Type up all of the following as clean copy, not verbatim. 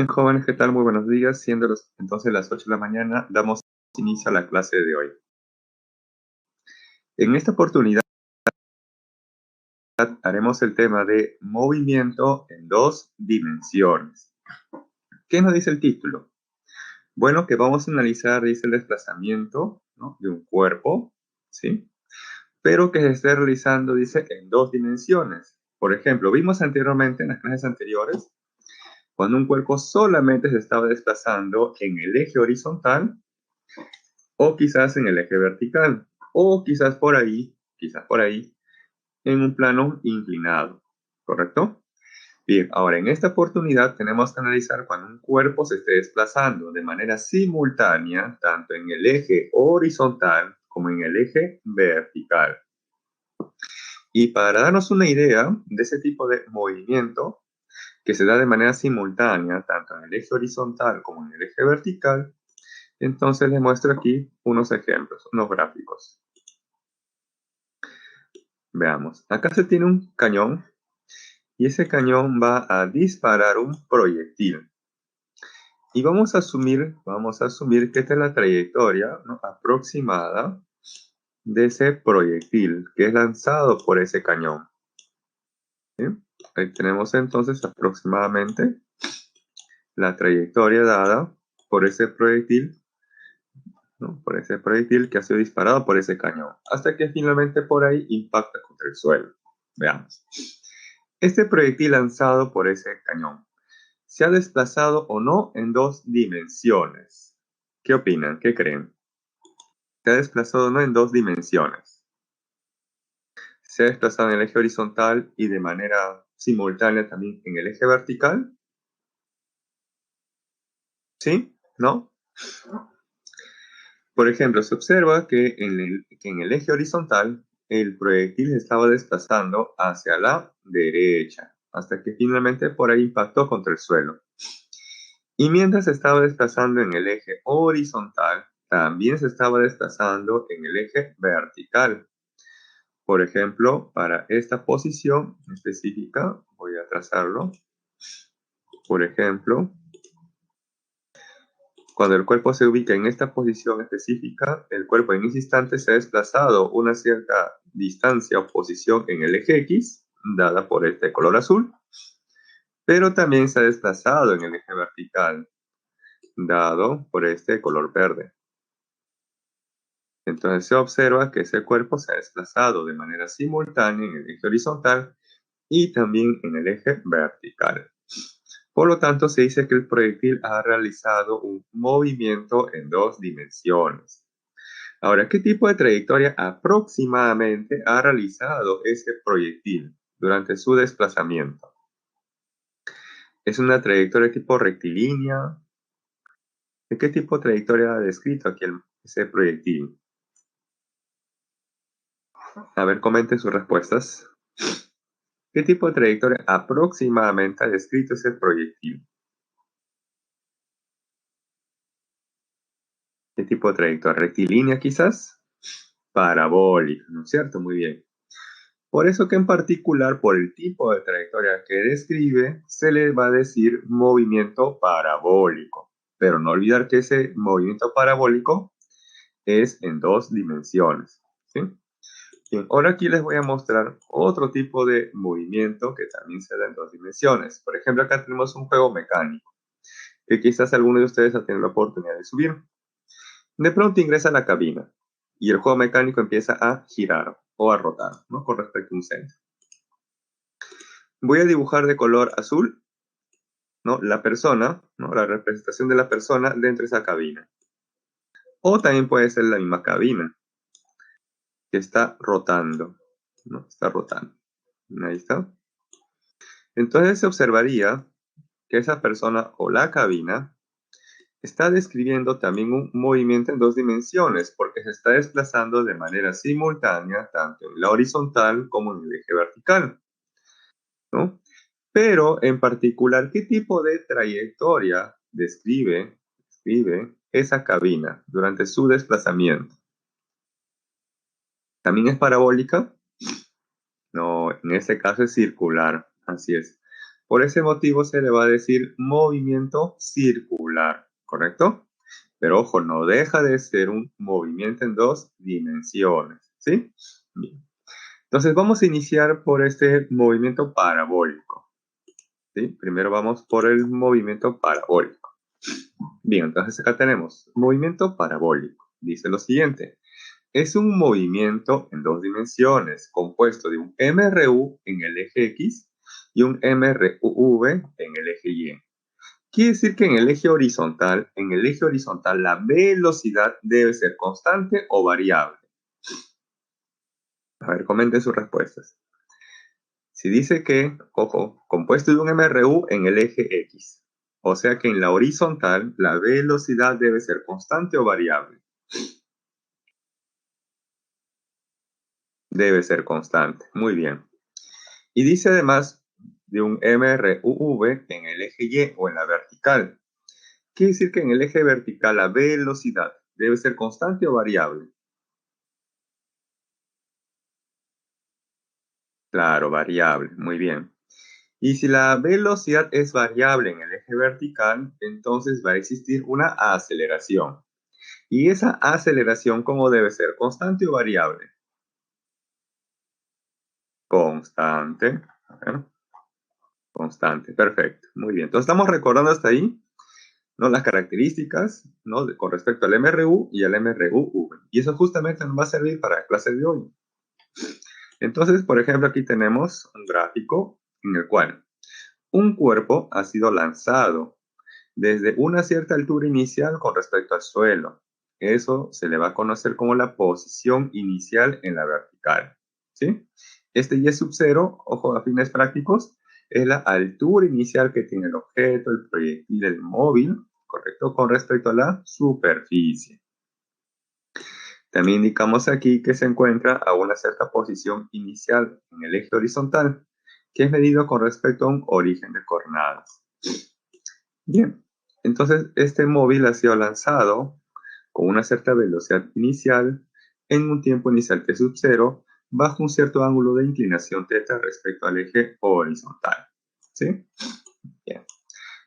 Bien, jóvenes, ¿qué tal? Muy buenos días. Siendo entonces las 8 de la mañana, damos inicio a la clase de hoy. En esta oportunidad haremos el tema de movimiento en dos dimensiones. ¿Qué nos dice el título? Bueno, que vamos a analizar, dice, el desplazamiento, ¿no?, de un cuerpo, ¿sí? Pero que se esté realizando, dice, en dos dimensiones. Por ejemplo, vimos anteriormente en las clases anteriores cuando un cuerpo solamente se estaba desplazando en el eje horizontal o quizás en el eje vertical, o quizás por ahí, en un plano inclinado, ¿correcto? Bien, ahora en esta oportunidad tenemos que analizar cuando un cuerpo se esté desplazando de manera simultánea, tanto en el eje horizontal como en el eje vertical. Y para darnos una idea de ese tipo de movimiento que se da de manera simultánea, tanto en el eje horizontal como en el eje vertical, entonces les muestro aquí unos ejemplos, unos gráficos. Veamos, acá se tiene un cañón y ese cañón va a disparar un proyectil. Y vamos a asumir que esta es la trayectoria, ¿no?, aproximada de ese proyectil que es lanzado por ese cañón. ¿Sí? Ahí tenemos entonces aproximadamente la trayectoria dada por ese proyectil, ¿no?, por ese proyectil que ha sido disparado por ese cañón, hasta que finalmente por ahí impacta contra el suelo. Veamos. Este proyectil lanzado por ese cañón ¿se ha desplazado o no en dos dimensiones? ¿Qué opinan? ¿Qué creen? ¿Se ha desplazado o no en dos dimensiones? ¿Se ha desplazado en el eje horizontal y de manera simultánea también en el eje vertical? ¿Sí? ¿No? Por ejemplo, se observa que en el eje horizontal el proyectil se estaba desplazando hacia la derecha, hasta que finalmente por ahí impactó contra el suelo. Y mientras se estaba desplazando en el eje horizontal, también se estaba desplazando en el eje vertical. Por ejemplo, para esta posición específica, voy a trazarlo. Por ejemplo, cuando el cuerpo se ubica en esta posición específica, el cuerpo en ese instante se ha desplazado una cierta distancia o posición en el eje X, dada por este color azul, pero también se ha desplazado en el eje vertical, dado por este color verde. Entonces se observa que ese cuerpo se ha desplazado de manera simultánea en el eje horizontal y también en el eje vertical. Por lo tanto, se dice que el proyectil ha realizado un movimiento en dos dimensiones. Ahora, ¿qué tipo de trayectoria aproximadamente ha realizado ese proyectil durante su desplazamiento? ¿Es una trayectoria tipo rectilínea? ¿De qué tipo de trayectoria ha descrito aquí ese proyectil? A ver, comenten sus respuestas. ¿Qué tipo de trayectoria aproximadamente ha descrito ese proyectil? ¿Qué tipo de trayectoria? ¿Rectilínea quizás? Parabólica, ¿no es cierto? Muy bien. Por eso que en particular, por el tipo de trayectoria que describe, se le va a decir movimiento parabólico. Pero no olvidar que ese movimiento parabólico es en dos dimensiones. ¿Sí? Bien, ahora aquí les voy a mostrar otro tipo de movimiento que también se da en dos dimensiones. Por ejemplo, acá tenemos un juego mecánico que quizás alguno de ustedes ha tenido la oportunidad de subir. De pronto ingresa a la cabina y el juego mecánico empieza a girar o a rotar, ¿no?, con respecto a un centro. Voy a dibujar de color azul, ¿no?, la persona, ¿no?, la representación de la persona dentro de esa cabina. O también puede ser la misma cabina que está rotando, ¿no? Está rotando. Ahí está. Entonces se observaría que esa persona o la cabina está describiendo también un movimiento en dos dimensiones porque se está desplazando de manera simultánea tanto en la horizontal como en el eje vertical, ¿no? Pero en particular, ¿qué tipo de trayectoria describe esa cabina durante su desplazamiento? ¿También es parabólica? No, en este caso es circular, así es. Por ese motivo se le va a decir movimiento circular, ¿correcto? Pero ojo, no deja de ser un movimiento en dos dimensiones, ¿sí? Bien. Entonces vamos a iniciar por este movimiento parabólico, ¿sí? Primero vamos por el movimiento parabólico. Bien, entonces acá tenemos movimiento parabólico. Dice lo siguiente. Es un movimiento en dos dimensiones compuesto de un MRU en el eje X y un MRUV en el eje Y. Quiere decir que en el eje horizontal la velocidad debe ser constante o variable. A ver, comenten sus respuestas. Si dice que, ojo, compuesto de un MRU en el eje X, o sea que en la horizontal la velocidad debe ser constante o variable. Debe ser constante, muy bien. Y dice además de un MRUV en el eje Y o en la vertical. Quiere decir que en el eje vertical la velocidad debe ser constante o variable. Claro, variable, muy bien. Y si la velocidad es variable en el eje vertical, entonces va a existir una aceleración. ¿Y esa aceleración cómo debe ser? ¿Constante o variable? Constante. A ver, constante, perfecto. Muy bien. Entonces estamos recordando hasta ahí, ¿no? Las características, ¿no? Con respecto al MRU y al MRUV. Y eso justamente nos va a servir para la clase de hoy. Entonces, por ejemplo, aquí tenemos un gráfico en el cual un cuerpo ha sido lanzado desde una cierta altura inicial con respecto al suelo. Eso se le va a conocer como la posición inicial en la vertical, ¿sí? Este Y sub 0, ojo a fines prácticos, es la altura inicial que tiene el objeto, el proyectil, el móvil, ¿correcto? Con respecto a la superficie. También indicamos aquí que se encuentra a una cierta posición inicial en el eje horizontal, que es medido con respecto a un origen de coordenadas. Bien, entonces este móvil ha sido lanzado con una cierta velocidad inicial en un tiempo inicial t sub 0 bajo un cierto ángulo de inclinación θ respecto al eje horizontal. ¿Sí? Bien.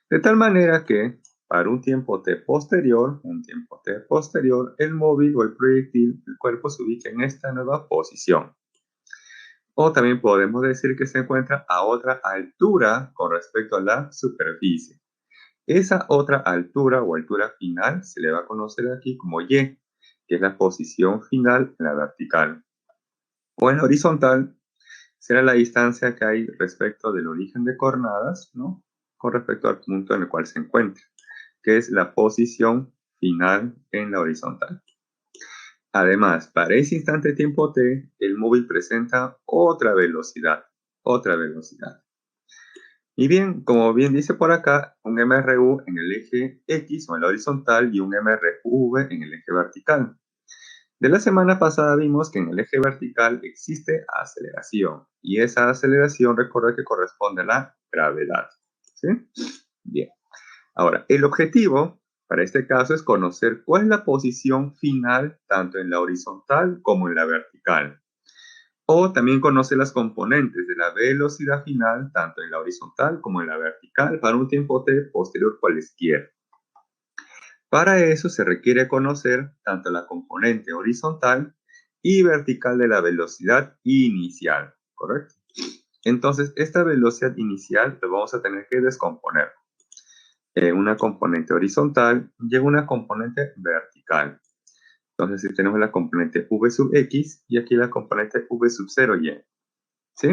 De tal manera que para un tiempo t posterior, el móvil o el proyectil, el cuerpo se ubica en esta nueva posición. O también podemos decir que se encuentra a otra altura con respecto a la superficie. Esa otra altura o altura final se le va a conocer aquí como Y, que es la posición final en la vertical. O en la horizontal será la distancia que hay respecto del origen de coordenadas, ¿no? Con respecto al punto en el cual se encuentra, que es la posición final en la horizontal. Además, para ese instante de tiempo t, el móvil presenta otra velocidad, otra velocidad. Y bien, como bien dice por acá, un MRU en el eje X o en la horizontal y un MRV en el eje vertical. De la semana pasada vimos que en el eje vertical existe aceleración y esa aceleración recuerda que corresponde a la gravedad. ¿Sí? Bien. Ahora, el objetivo para este caso es conocer cuál es la posición final tanto en la horizontal como en la vertical. O también conoce las componentes de la velocidad final, tanto en la horizontal como en la vertical, para un tiempo t posterior cualesquiera. Para eso se requiere conocer tanto la componente horizontal y vertical de la velocidad inicial, ¿correcto? Entonces, esta velocidad inicial la vamos a tener que descomponer en una componente horizontal y en una componente vertical. Entonces, si tenemos la componente v sub x y aquí la componente v sub 0y. ¿Sí?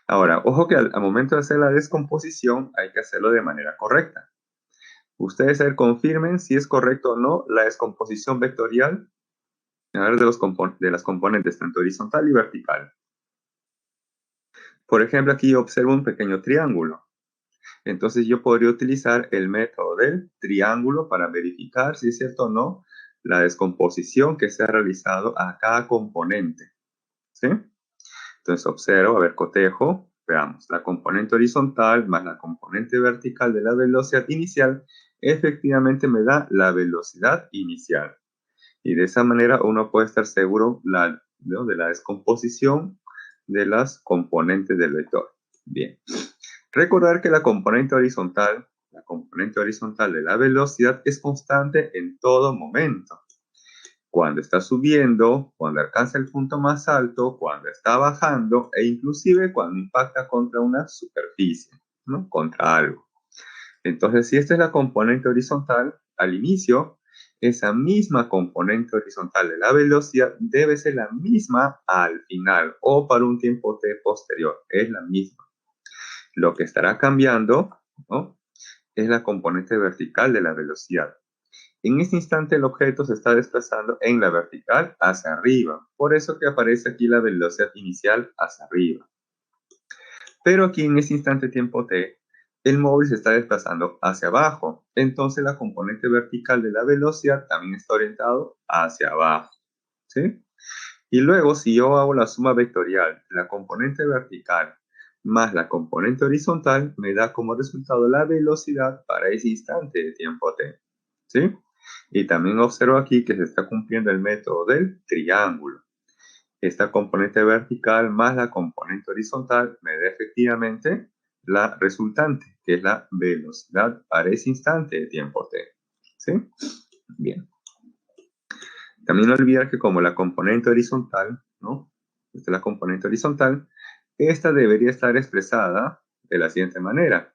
Ahora, ojo que al momento de hacer la descomposición hay que hacerlo de manera correcta. Ustedes confirmen si es correcto o no la descomposición vectorial a ver, de las componentes tanto horizontal y vertical. Por ejemplo, aquí yo observo un pequeño triángulo. Entonces yo podría utilizar el método del triángulo para verificar si es cierto o no la descomposición que se ha realizado a cada componente. ¿Sí? Entonces observo, a ver, cotejo, veamos, la componente horizontal más la componente vertical de la velocidad inicial efectivamente me da la velocidad inicial. Y de esa manera uno puede estar seguro ¿no? de la descomposición de las componentes del vector. Bien. Recordar que la componente horizontal de la velocidad es constante en todo momento. Cuando está subiendo, cuando alcanza el punto más alto, cuando está bajando e inclusive cuando impacta contra una superficie, ¿no? Contra algo. Entonces, si esta es la componente horizontal, al inicio, esa misma componente horizontal de la velocidad debe ser la misma al final o para un tiempo t posterior. Es la misma. Lo que estará cambiando, ¿no? Es la componente vertical de la velocidad. En este instante el objeto se está desplazando en la vertical hacia arriba. Por eso que aparece aquí la velocidad inicial hacia arriba. Pero aquí en este instante tiempo t, el móvil se está desplazando hacia abajo. Entonces la componente vertical de la velocidad también está orientado hacia abajo. ¿Sí? Y luego, si yo hago la suma vectorial, la componente vertical más la componente horizontal, me da como resultado la velocidad para ese instante de tiempo t. ¿Sí? Y también observo aquí que se está cumpliendo el método del triángulo. Esta componente vertical más la componente horizontal me da efectivamente la resultante, que es la velocidad para ese instante de tiempo t. ¿Sí? Bien. También no olvidar que como la componente horizontal, ¿no? Esta es la componente horizontal, esta debería estar expresada de la siguiente manera.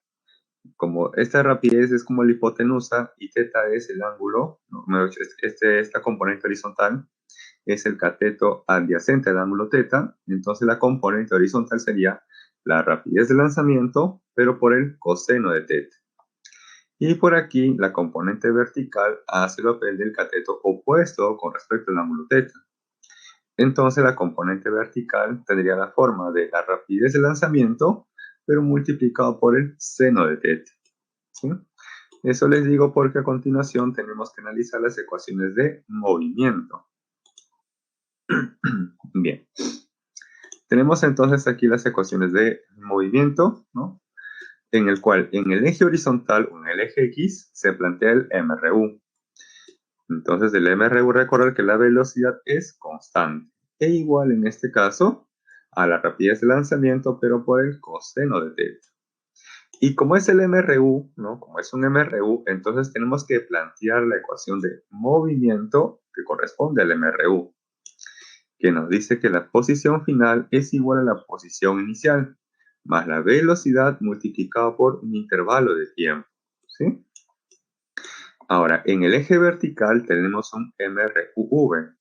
Como esta rapidez es como la hipotenusa y θ es el ángulo, ¿no? Esta componente horizontal es el cateto adyacente al ángulo θ, entonces la componente horizontal sería la rapidez de lanzamiento, pero por el coseno de θ. Y por aquí la componente vertical hace el papel del cateto opuesto con respecto al ángulo θ. Entonces la componente vertical tendría la forma de la rapidez de lanzamiento, pero multiplicado por el seno de θ. ¿Sí? Eso les digo porque a continuación tenemos que analizar las ecuaciones de movimiento. Bien. Tenemos entonces aquí las ecuaciones de movimiento, ¿no? En el cual en el eje horizontal o en el eje X se plantea el MRU. Entonces el MRU, recordar que la velocidad es constante e igual en este caso a la rapidez de lanzamiento, pero por el coseno de θ. Y como es el MRU, ¿no? Como es un MRU, entonces tenemos que plantear la ecuación de movimiento que corresponde al MRU, que nos dice que la posición final es igual a la posición inicial, más la velocidad multiplicado por un intervalo de tiempo. ¿Sí? Ahora, en el eje vertical tenemos un MRUV,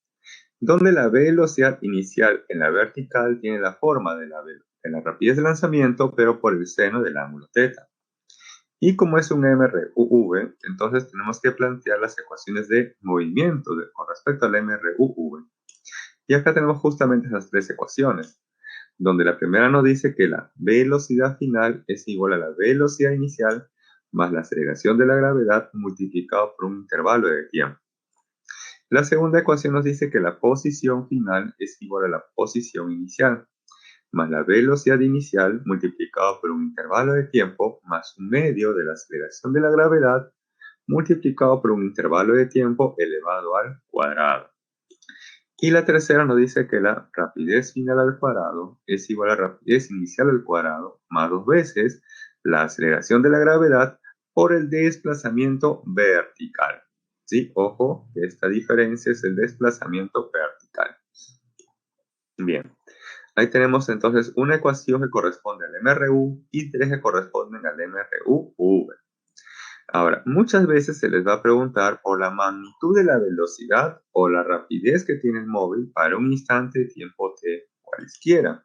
donde la velocidad inicial en la vertical tiene la forma de la rapidez de lanzamiento, pero por el seno del ángulo θ. Y como es un MRUV, entonces tenemos que plantear las ecuaciones de movimiento con respecto al MRUV. Y acá tenemos justamente esas tres ecuaciones, donde la primera nos dice que la velocidad final es igual a la velocidad inicial más la aceleración de la gravedad multiplicado por un intervalo de tiempo. La segunda ecuación nos dice que la posición final es igual a la posición inicial más la velocidad inicial multiplicado por un intervalo de tiempo más un medio de la aceleración de la gravedad multiplicado por un intervalo de tiempo elevado al cuadrado. Y la tercera nos dice que la rapidez final al cuadrado es igual a la rapidez inicial al cuadrado más dos veces la aceleración de la gravedad por el desplazamiento vertical. ¿Sí? Ojo, esta diferencia es el desplazamiento vertical. Bien, ahí tenemos entonces una ecuación que corresponde al MRU y tres que corresponden al MRUV. Ahora, muchas veces se les va a preguntar por la magnitud de la velocidad o la rapidez que tiene el móvil para un instante de tiempo t cualesquiera,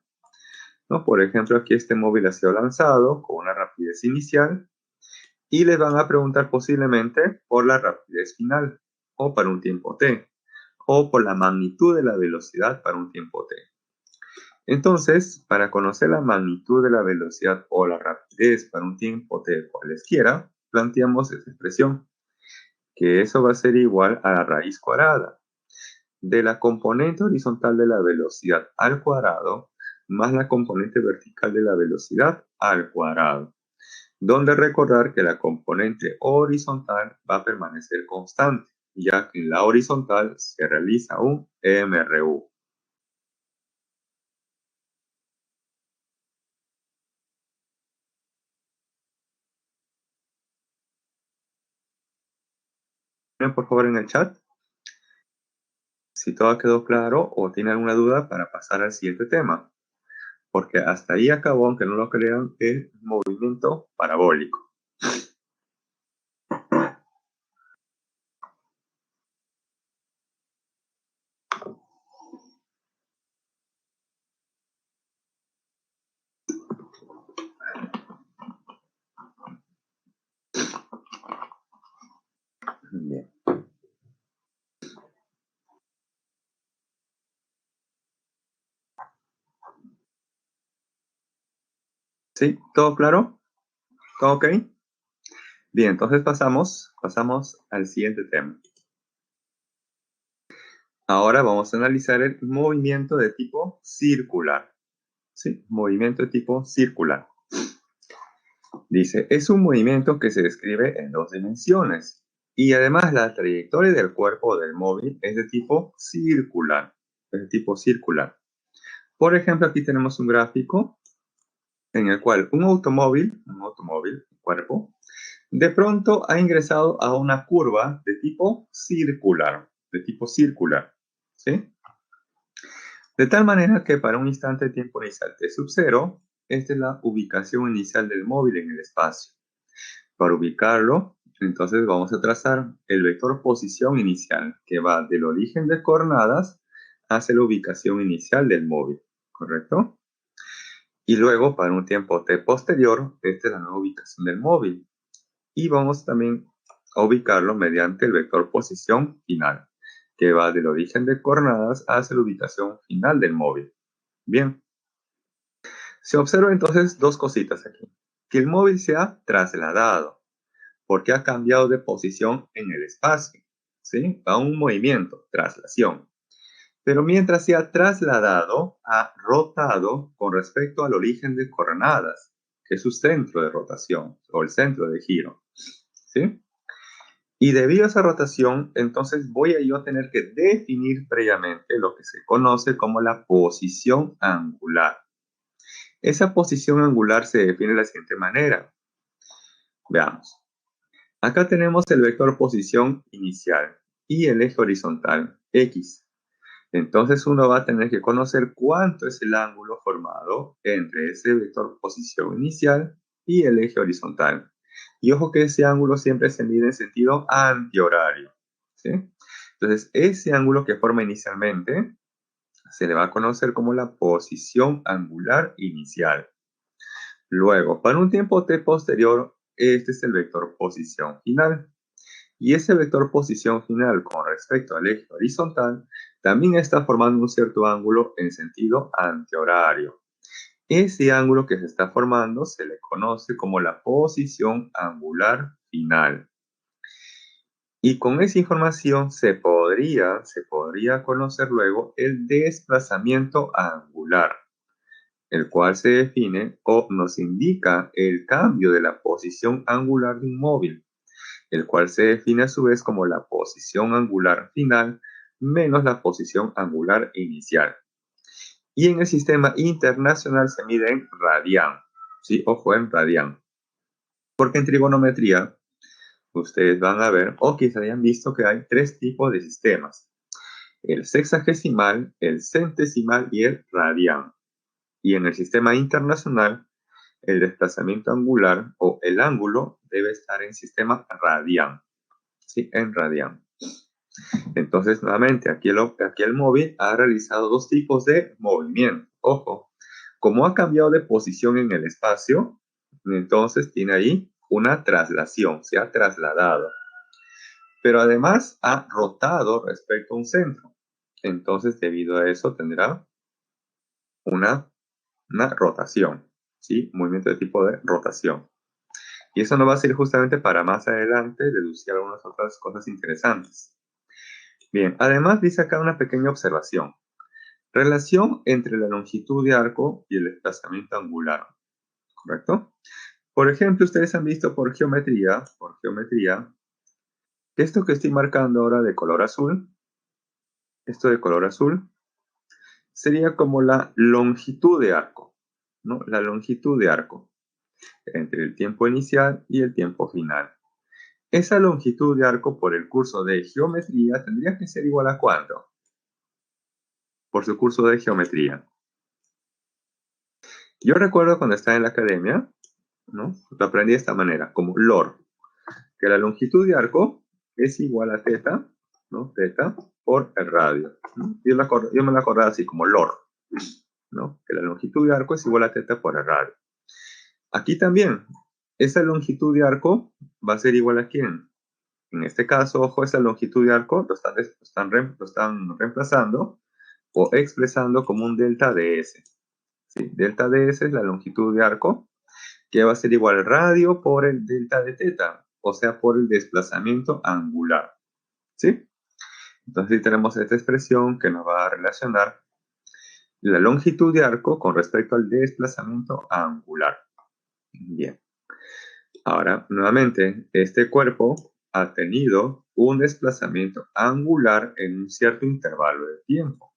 ¿no? Por ejemplo, aquí este móvil ha sido lanzado con una rapidez inicial y les van a preguntar posiblemente por la rapidez final o para un tiempo t o por la magnitud de la velocidad para un tiempo t. Entonces, para conocer la magnitud de la velocidad o la rapidez para un tiempo t cualesquiera, planteamos esta expresión, que eso va a ser igual a la raíz cuadrada de la componente horizontal de la velocidad al cuadrado más la componente vertical de la velocidad al cuadrado, donde recordar que la componente horizontal va a permanecer constante, ya que en la horizontal se realiza un MRU. por favor en el chat si todo quedó claro o tiene alguna duda para pasar al siguiente tema. Porque hasta ahí acabó, aunque no lo crean, el movimiento parabólico. Bien. ¿Sí? ¿Todo claro? ¿Todo ok? Bien, entonces pasamos al siguiente tema. Ahora vamos a analizar el movimiento de tipo circular. ¿Sí? Movimiento de tipo circular. Dice, es un movimiento que se describe en 2 dimensiones y además la trayectoria del cuerpo del móvil es de tipo circular. Es de tipo circular. Por ejemplo, aquí tenemos un gráfico en el cual un automóvil, cuerpo, de pronto ha ingresado a una curva de tipo circular, ¿sí? De tal manera que para un instante de tiempo inicial t sub 0, esta es la ubicación inicial del móvil en el espacio. Para ubicarlo, entonces vamos a trazar el vector posición inicial, que va del origen de coordenadas hacia la ubicación inicial del móvil, ¿correcto? Y luego, para un tiempo t posterior, esta es la nueva ubicación del móvil. Y vamos también a ubicarlo mediante el vector posición final, que va del origen de coordenadas hacia la ubicación final del móvil. Bien. Se observa entonces 2 cositas aquí. Que el móvil se ha trasladado, porque ha cambiado de posición en el espacio. ¿Sí? Va un movimiento, traslación. Pero mientras se ha trasladado, ha rotado con respecto al origen de coordenadas, que es su centro de rotación o el centro de giro. ¿Sí? Y debido a esa rotación, entonces voy a yo tener que definir previamente lo que se conoce como la posición angular. Esa posición angular se define de la siguiente manera. Veamos. Acá tenemos el vector posición inicial y el eje horizontal, X. Entonces uno va a tener que conocer cuánto es el ángulo formado entre ese vector posición inicial y el eje horizontal. Y ojo que ese ángulo siempre se mide en sentido antihorario, ¿sí? Entonces ese ángulo que forma inicialmente se le va a conocer como la posición angular inicial. Luego, para un tiempo t posterior, este es el vector posición final. Y ese vector posición final con respecto al eje horizontal también está formando un cierto ángulo en sentido antihorario. Ese ángulo que se está formando se le conoce como la posición angular final. Y con esa información se podría conocer luego el desplazamiento angular, el cual se define o nos indica el cambio de la posición angular de un móvil, el cual se define a su vez como la posición angular final menos la posición angular inicial. Y en el sistema internacional se mide en radián, ¿sí? Ojo, en radián. Porque en trigonometría ustedes van a ver, o quizá hayan visto que hay 3 tipos de sistemas: el sexagesimal, el centesimal y el radián. Y en el sistema internacional, el desplazamiento angular o el ángulo debe estar en sistema radián, ¿sí? En radián. Entonces, nuevamente, aquí el móvil ha realizado 2 tipos de movimiento. Ojo, como ha cambiado de posición en el espacio, entonces tiene ahí una traslación, se ha trasladado. Pero además ha rotado respecto a un centro. Entonces, debido a eso, tendrá una rotación, ¿sí? Movimiento de tipo de rotación. Y eso nos va a servir justamente para más adelante deducir algunas otras cosas interesantes. Bien, además dice acá una pequeña observación. Relación entre la longitud de arco y el desplazamiento angular, ¿correcto? Por ejemplo, ustedes han visto por geometría, que esto que estoy marcando ahora de color azul, esto de color azul, sería como la longitud de arco, ¿no? La longitud de arco entre el tiempo inicial y el tiempo final. Esa longitud de arco por el curso de geometría tendría que ser igual a ¿cuánto? Por su curso de geometría. Yo recuerdo cuando estaba en la academia, ¿no? Lo aprendí de esta manera, como LOR, que la longitud de arco es igual a teta, ¿no? Teta por el radio, ¿no? Yo me lo acordaba así, como LOR, ¿no? Que la longitud de arco es igual a teta por el radio. Aquí también, esa longitud de arco va a ser igual a ¿quién? En este caso, ojo, esa longitud de arco lo están reemplazando o expresando como un delta de S. ¿Sí? Delta de S es la longitud de arco, que va a ser igual al radio por el delta de teta, o sea, por el desplazamiento angular. ¿Sí? Entonces, sí tenemos esta expresión que nos va a relacionar la longitud de arco con respecto al desplazamiento angular. Bien. Ahora, nuevamente, este cuerpo ha tenido un desplazamiento angular en un cierto intervalo de tiempo.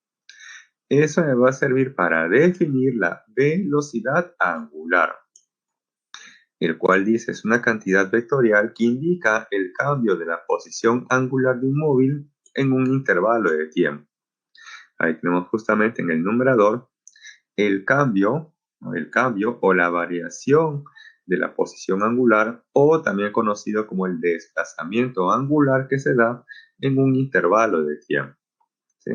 Eso me va a servir para definir la velocidad angular, el cual dice es una cantidad vectorial que indica el cambio de la posición angular de un móvil en un intervalo de tiempo. Ahí tenemos justamente en el numerador el cambio o la variación de la posición angular, o también conocido como el desplazamiento angular que se da en un intervalo de tiempo. ¿Sí?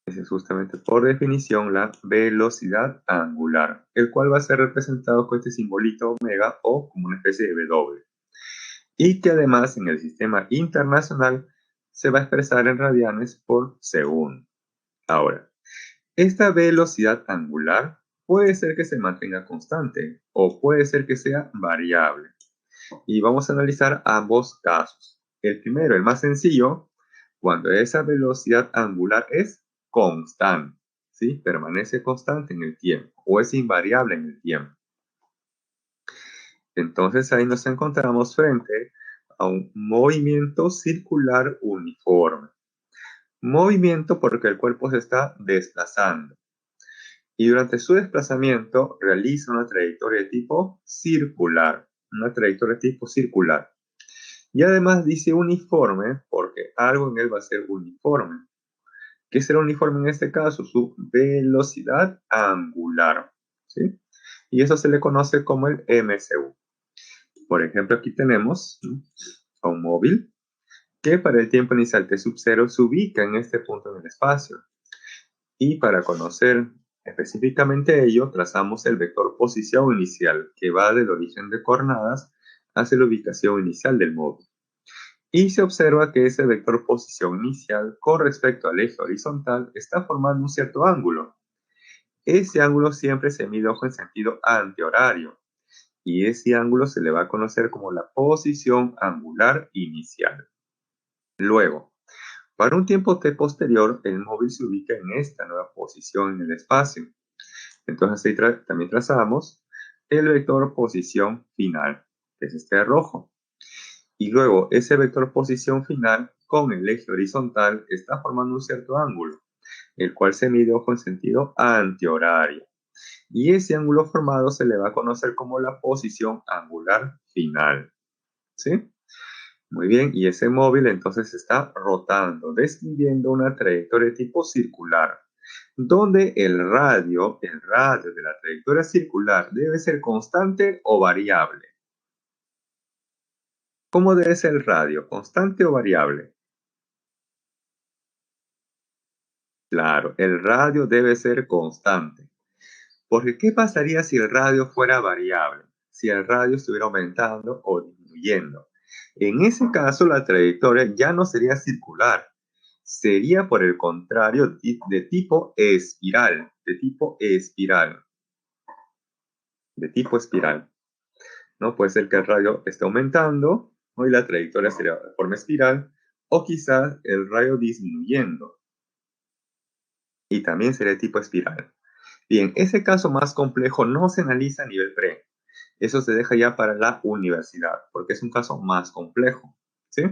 Esa es justamente por definición la velocidad angular, el cual va a ser representado con este simbolito omega o como una especie de W. Y que además en el sistema internacional se va a expresar en radianes por segundo. Ahora, esta velocidad angular puede ser que se mantenga constante o puede ser que sea variable. Y vamos a analizar ambos casos. El primero, el más sencillo, cuando esa velocidad angular es constante, ¿sí? Permanece constante en el tiempo o es invariable en el tiempo. Entonces ahí nos encontramos frente a un movimiento circular uniforme. Movimiento porque el cuerpo se está desplazando. Y durante su desplazamiento realiza una trayectoria de tipo circular. Una trayectoria de tipo circular. Y además dice uniforme porque algo en él va a ser uniforme. ¿Qué será uniforme en este caso? Su velocidad angular. ¿Sí? Y eso se le conoce como el MCU. Por ejemplo, aquí tenemos a un móvil que para el tiempo inicial t sub 0 se ubica en este punto en el espacio. Y para conocer específicamente ello, trazamos el vector posición inicial, que va del origen de coordenadas hacia la ubicación inicial del móvil. Y se observa que ese vector posición inicial con respecto al eje horizontal está formando un cierto ángulo. Ese ángulo siempre se mide en sentido antihorario, y ese ángulo se le va a conocer como la posición angular inicial. Luego, para un tiempo t posterior, el móvil se ubica en esta nueva posición en el espacio. Entonces ahí también trazamos el vector posición final, que es este rojo. Y luego ese vector posición final con el eje horizontal está formando un cierto ángulo, el cual se mide en sentido antihorario. Y ese ángulo formado se le va a conocer como la posición angular final. ¿Sí? Muy bien, y ese móvil entonces está rotando, describiendo una trayectoria de tipo circular, donde el radio de la trayectoria circular debe ser constante o variable. ¿Cómo debe ser el radio? ¿Constante o variable? Claro, el radio debe ser constante. Porque ¿qué pasaría si el radio fuera variable? Si el radio estuviera aumentando o disminuyendo. En ese caso, la trayectoria ya no sería circular. Sería, por el contrario, de tipo espiral. De tipo espiral. De tipo espiral. ¿No? Puede ser que el radio esté aumentando, ¿no? Y la trayectoria sería de forma espiral. O quizás el radio disminuyendo. Y también sería de tipo espiral. Bien, ese caso más complejo no se analiza a nivel pre. Eso se deja ya para la universidad, porque es un caso más complejo. ¿Sí?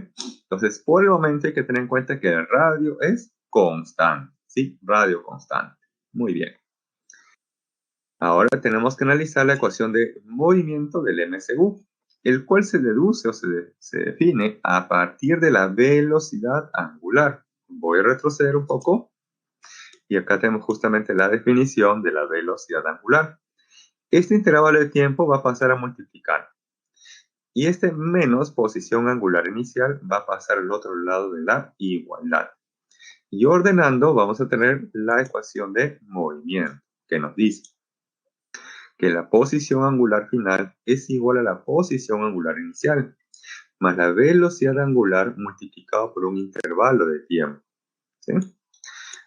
Entonces, por el momento hay que tener en cuenta que el radio es constante. ¿Sí? Radio constante. Muy bien. Ahora tenemos que analizar la ecuación de movimiento del MCU. el cual se deduce o se define a partir de la velocidad angular. Voy a retroceder un poco y acá tenemos justamente la definición de la velocidad angular. Este intervalo de tiempo va a pasar a multiplicar y este menos posición angular inicial va a pasar al otro lado de la igualdad. Y ordenando vamos a tener la ecuación de movimiento que nos dice que la posición angular final es igual a la posición angular inicial más la velocidad angular multiplicado por un intervalo de tiempo. ¿Sí?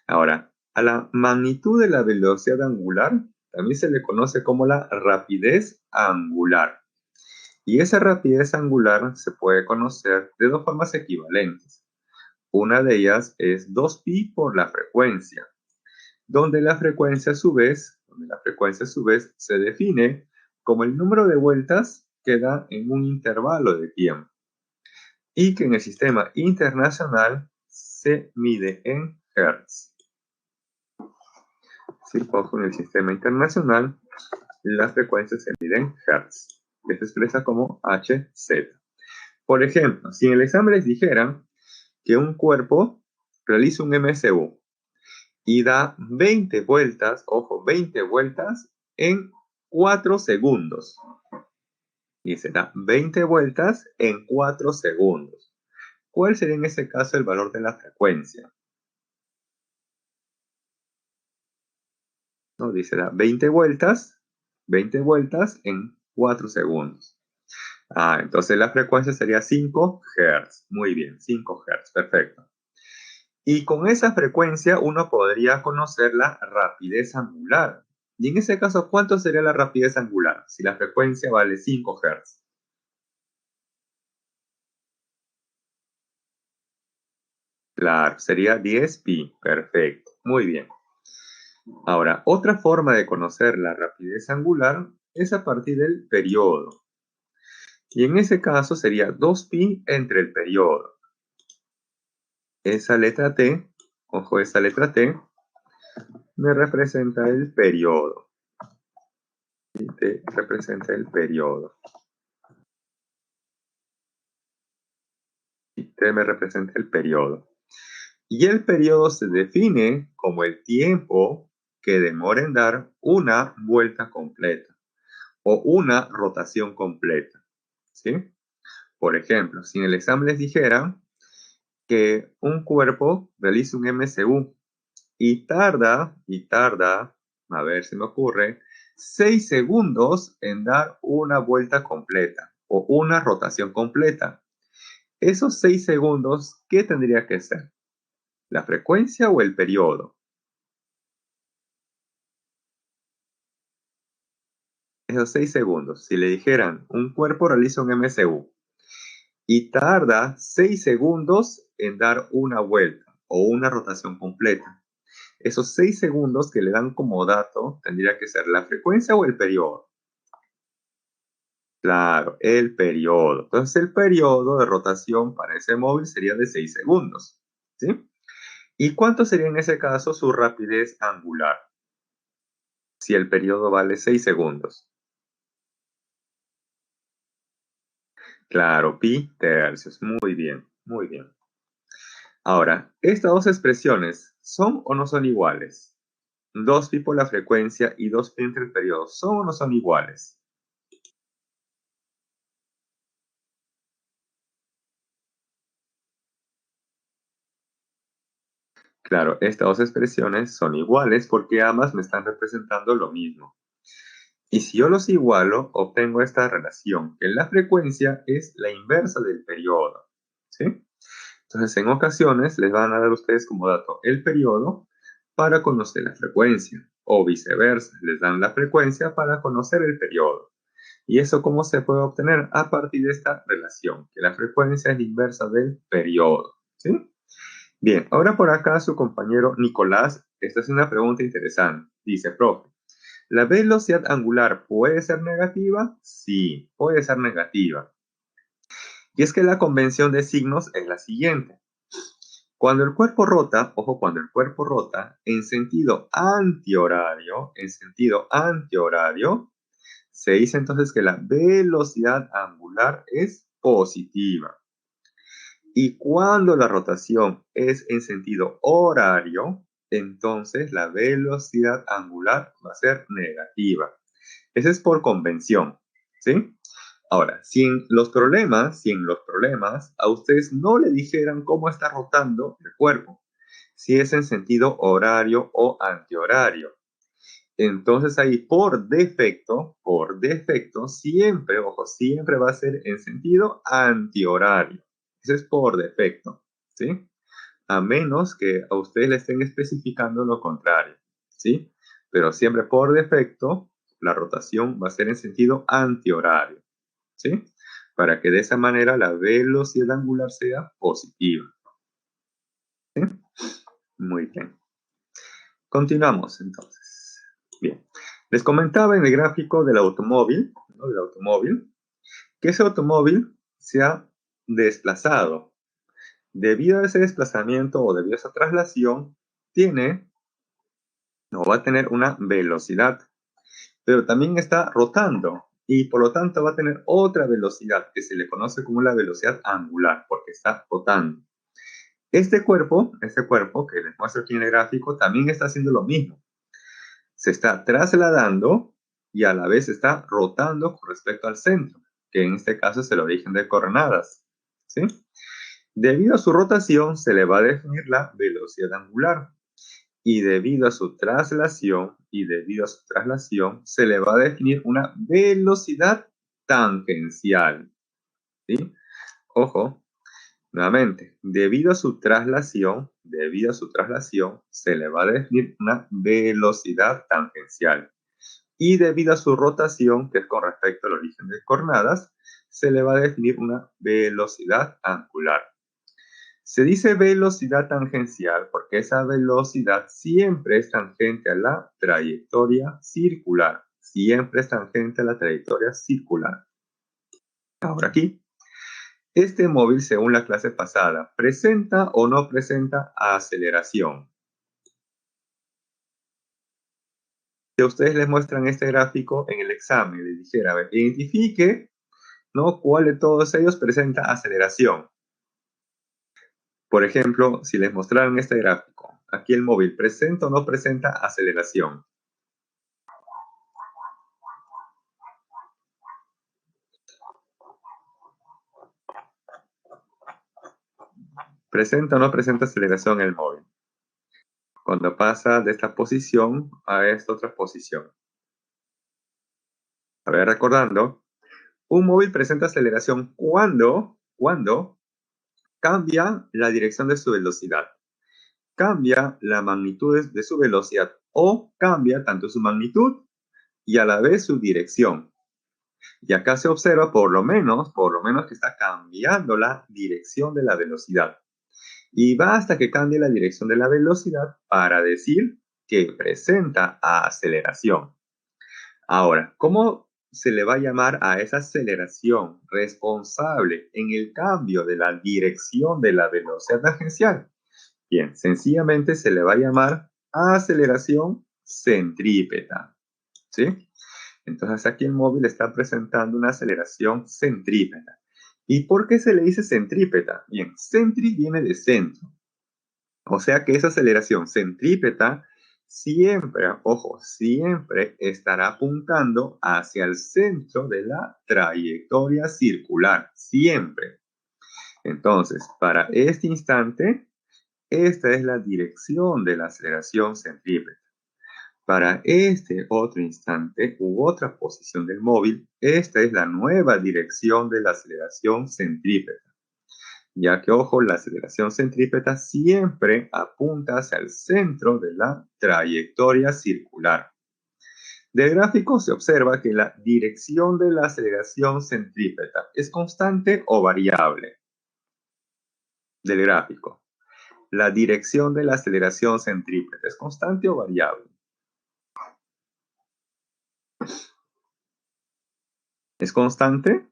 Ahora, a la magnitud de la velocidad angular también se le conoce como la rapidez angular. Y esa rapidez angular se puede conocer de dos formas equivalentes. Una de ellas es 2pi por la frecuencia, donde la frecuencia a su vez se define como el número de vueltas que da en un intervalo de tiempo y que en el sistema internacional se mide en Hertz. Si cojo en el sistema internacional, las frecuencias se miden en Hertz, que se expresa como Hz. Por ejemplo, si en el examen les dijeran que un cuerpo realiza un MSU y da 20 vueltas, ojo, 20 vueltas en 4 segundos. Y se da 20 vueltas en 4 segundos. ¿Cuál sería en ese caso el valor de la frecuencia? ¿No? Dice, da 20 vueltas en 4 segundos. Entonces la frecuencia sería 5 Hz. Muy bien, 5 Hz, perfecto. Y con esa frecuencia uno podría conocer la rapidez angular. Y en ese caso, ¿cuánto sería la rapidez angular si la frecuencia vale 5 Hz? Claro, sería 10pi. Perfecto, muy bien. Ahora, otra forma de conocer la rapidez angular es a partir del periodo. Y en ese caso sería 2pi entre el periodo. Esa letra T, ojo, esa letra T me representa el periodo. Y T representa el periodo. Y T me representa el periodo. Y el periodo se define como el tiempo que demora en dar una vuelta completa o una rotación completa. ¿Sí? Por ejemplo, si en el examen les dijera que un cuerpo realiza un MCU y tarda, a ver si me ocurre, 6 segundos en dar una vuelta completa o una rotación completa. Esos 6 segundos, ¿qué tendría que ser? ¿La frecuencia o el periodo? Esos 6 segundos, si le dijeran un cuerpo realiza un MCU y tarda 6 segundos en dar una vuelta o una rotación completa. Esos 6 segundos que le dan como dato tendría que ser la frecuencia o el periodo. Claro, el periodo. Entonces el periodo de rotación para ese móvil sería de 6 segundos. ¿Sí? ¿Y cuánto sería en ese caso su rapidez angular? Si el periodo vale 6 segundos. Claro, pi tercios. Muy bien, muy bien. Ahora, estas dos expresiones, ¿son o no son iguales? 2pi por la frecuencia y 2pi entre el periodo, ¿son o no son iguales? Claro, estas dos expresiones son iguales porque ambas me están representando lo mismo. Y si yo los igualo, obtengo esta relación, que la frecuencia es la inversa del periodo. ¿Sí? Entonces, en ocasiones les van a dar a ustedes como dato el periodo para conocer la frecuencia, o viceversa, les dan la frecuencia para conocer el periodo. ¿Y eso cómo se puede obtener? A partir de esta relación, que la frecuencia es la inversa del periodo. ¿Sí? Bien, ahora por acá su compañero Nicolás está haciendo una pregunta interesante. Dice, profe, ¿la velocidad angular puede ser negativa? Sí, puede ser negativa. Y es que la convención de signos es la siguiente. Cuando el cuerpo rota, ojo, cuando el cuerpo rota en sentido antihorario, Se dice entonces que la velocidad angular es positiva. Y cuando la rotación es en sentido horario, entonces la velocidad angular va a ser negativa. Eso es por convención, ¿sí? Ahora, si en los problemas a ustedes no le dijeran cómo está rotando el cuerpo, si es en sentido horario o antihorario, entonces ahí por defecto, siempre, ojo, siempre va a ser en sentido antihorario. Eso es por defecto, ¿sí? A menos que a ustedes le estén especificando lo contrario, ¿sí? Pero siempre por defecto, la rotación va a ser en sentido antihorario, ¿sí? Para que de esa manera la velocidad angular sea positiva, ¿sí? Muy bien. Continuamos entonces. Bien. Les comentaba en el gráfico del automóvil, ¿no? Del automóvil, que ese automóvil se ha desplazado. Debido a ese desplazamiento o debido a esa traslación, va a tener una velocidad, pero también está rotando y por lo tanto va a tener otra velocidad que se le conoce como la velocidad angular porque está rotando. Este cuerpo que les muestro aquí en el gráfico también está haciendo lo mismo. Se está trasladando y a la vez está rotando con respecto al centro, que en este caso es el origen de coordenadas, ¿sí? Debido a su rotación se le va a definir la velocidad angular. Y debido a su traslación, se le va a definir una velocidad tangencial, ¿sí? Ojo, nuevamente, debido a su traslación, se le va a definir una velocidad tangencial. Y debido a su rotación, que es con respecto al origen de coordenadas, se le va a definir una velocidad angular. Se dice velocidad tangencial porque esa velocidad siempre es tangente a la trayectoria circular. Siempre es tangente a la trayectoria circular. Ahora aquí, este móvil, según la clase pasada, ¿presenta o no presenta aceleración? Si a ustedes les muestran este gráfico en el examen, les dijera, a ver, identifique, ¿no? ¿Cuál de todos ellos presenta aceleración? Por ejemplo, si les mostraran este gráfico, aquí el móvil, ¿presenta o no presenta aceleración? ¿Presenta o no presenta aceleración el móvil? Cuando pasa de esta posición a esta otra posición. A ver, recordando, un móvil presenta aceleración cuando cambia la dirección de su velocidad, cambia la magnitud de su velocidad o cambia tanto su magnitud y a la vez su dirección. Y acá se observa por lo menos que está cambiando la dirección de la velocidad. Y va hasta que cambie la dirección de la velocidad para decir que presenta aceleración. Ahora, ¿cómo se le va a llamar a esa aceleración responsable en el cambio de la dirección de la velocidad tangencial? Bien, sencillamente se le va a llamar aceleración centrípeta, ¿sí? Entonces aquí el móvil está presentando una aceleración centrípeta. ¿Y por qué se le dice centrípeta? Bien, centri viene de centro. O sea que esa aceleración centrípeta siempre, ojo, siempre estará apuntando hacia el centro de la trayectoria circular. Siempre. Entonces, para este instante, esta es la dirección de la aceleración centrípeta. Para este otro instante u otra posición del móvil, esta es la nueva dirección de la aceleración centrípeta. Ya que, ojo, la aceleración centrípeta siempre apunta hacia el centro de la trayectoria circular. Del gráfico se observa que la dirección de la aceleración centrípeta es constante o variable. Del gráfico. La dirección de la aceleración centrípeta es constante o variable. ¿Es constante?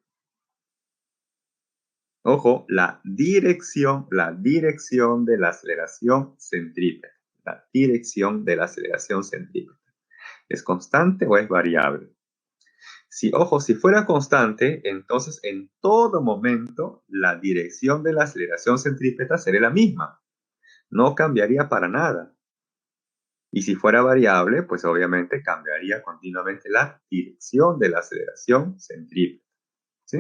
Ojo, la dirección de la aceleración centrípeta. La dirección de la aceleración centrípeta. ¿Es constante o es variable? Ojo, si fuera constante, entonces en todo momento la dirección de la aceleración centrípeta sería la misma. No cambiaría para nada. Y si fuera variable, pues obviamente cambiaría continuamente la dirección de la aceleración centrípeta. ¿Sí?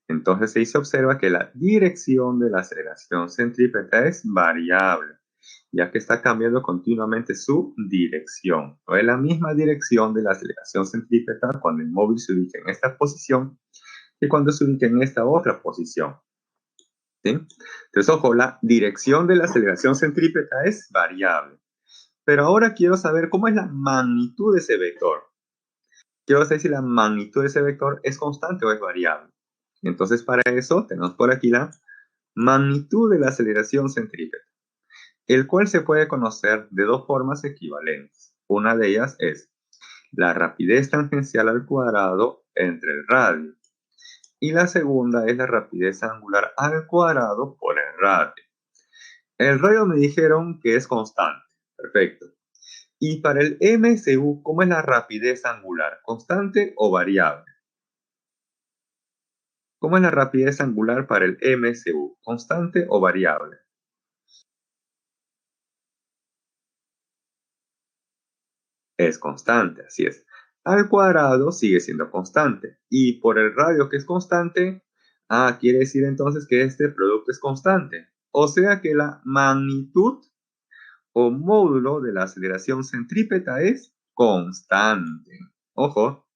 Entonces ahí se observa que la dirección de la aceleración centrípeta es variable, ya que está cambiando continuamente su dirección. No es la misma dirección de la aceleración centrípeta cuando el móvil se ubica en esta posición que cuando se ubica en esta otra posición. ¿Sí? Entonces, ojo, la dirección de la aceleración centrípeta es variable. Pero ahora quiero saber cómo es la magnitud de ese vector. Quiero saber si la magnitud de ese vector es constante o es variable. Entonces, para eso tenemos por aquí la magnitud de la aceleración centrípeta, el cual se puede conocer de dos formas equivalentes. Una de ellas es la rapidez tangencial al cuadrado entre el radio. Y la segunda es la rapidez angular al cuadrado por el radio. El radio me dijeron que es constante. Perfecto. Y para el MSU, ¿cómo es la rapidez angular? ¿Constante o variable? ¿Cómo es la rapidez angular para el MSU? ¿Constante o variable? Es constante, así es. Al cuadrado sigue siendo constante. Y por el radio que es constante, quiere decir entonces que este producto es constante. O sea que la magnitud o módulo de la aceleración centrípeta es constante. Ojo,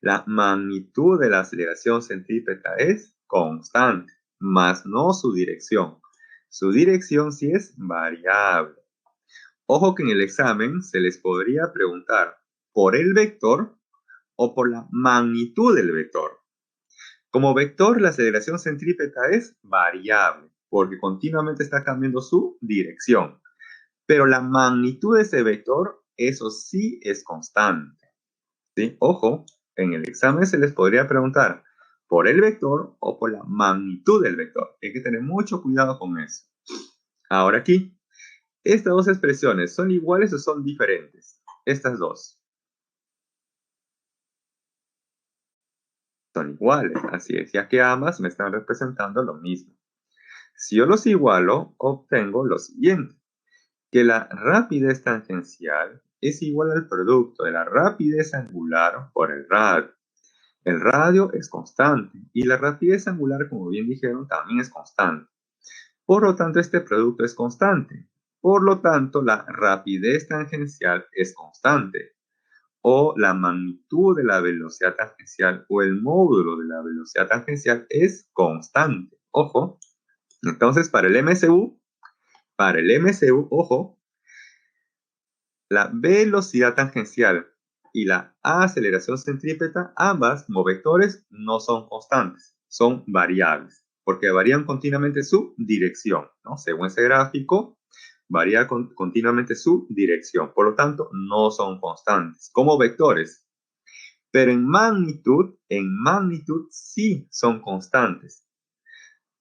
la magnitud de la aceleración centrípeta es constante, más no su dirección. Su dirección sí es variable. Ojo que en el examen se les podría preguntar por el vector o por la magnitud del vector. Como vector, la aceleración centrípeta es variable, porque continuamente está cambiando su dirección. Pero la magnitud de ese vector, eso sí es constante. ¿Sí? Ojo, en el examen se les podría preguntar por el vector o por la magnitud del vector. Hay que tener mucho cuidado con eso. Ahora aquí, ¿estas dos expresiones son iguales o son diferentes? Estas dos. Son iguales, así es, ya que ambas me están representando lo mismo. Si yo los igualo, obtengo lo siguiente, que la rapidez tangencial es igual al producto de la rapidez angular por el radio. El radio es constante y la rapidez angular, como bien dijeron, también es constante. Por lo tanto, este producto es constante. Por lo tanto, la rapidez tangencial es constante. O la magnitud de la velocidad tangencial o el módulo de la velocidad tangencial es constante. Ojo. Entonces, para el MSU, ojo, la velocidad tangencial y la aceleración centrípeta, ambas como vectores, no son constantes, son variables, porque varían continuamente su dirección, ¿no? Según ese gráfico, varía continuamente su dirección, por lo tanto, no son constantes, como vectores. Pero en magnitud sí son constantes.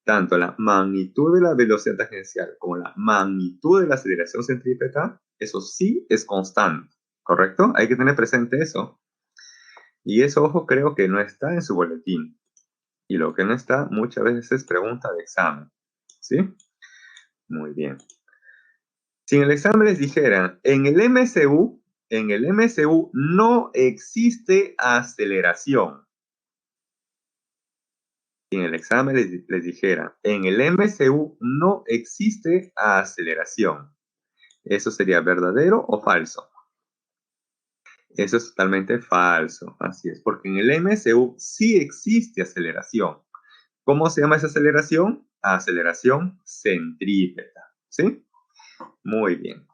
Tanto la magnitud de la velocidad tangencial como la magnitud de la aceleración centrípeta, eso sí es constante, ¿correcto? Hay que tener presente eso. Y eso, ojo, creo que no está en su boletín. Y lo que no está muchas veces es pregunta de examen, ¿sí? Muy bien. Si en el examen les dijeran, en el MCU no existe aceleración. Si en el examen les dijera, en el MCU no existe aceleración, ¿eso sería verdadero o falso? Eso es totalmente falso, así es, porque en el MCU sí existe aceleración. ¿Cómo se llama esa aceleración? Aceleración centrípeta, ¿sí? Muy bien.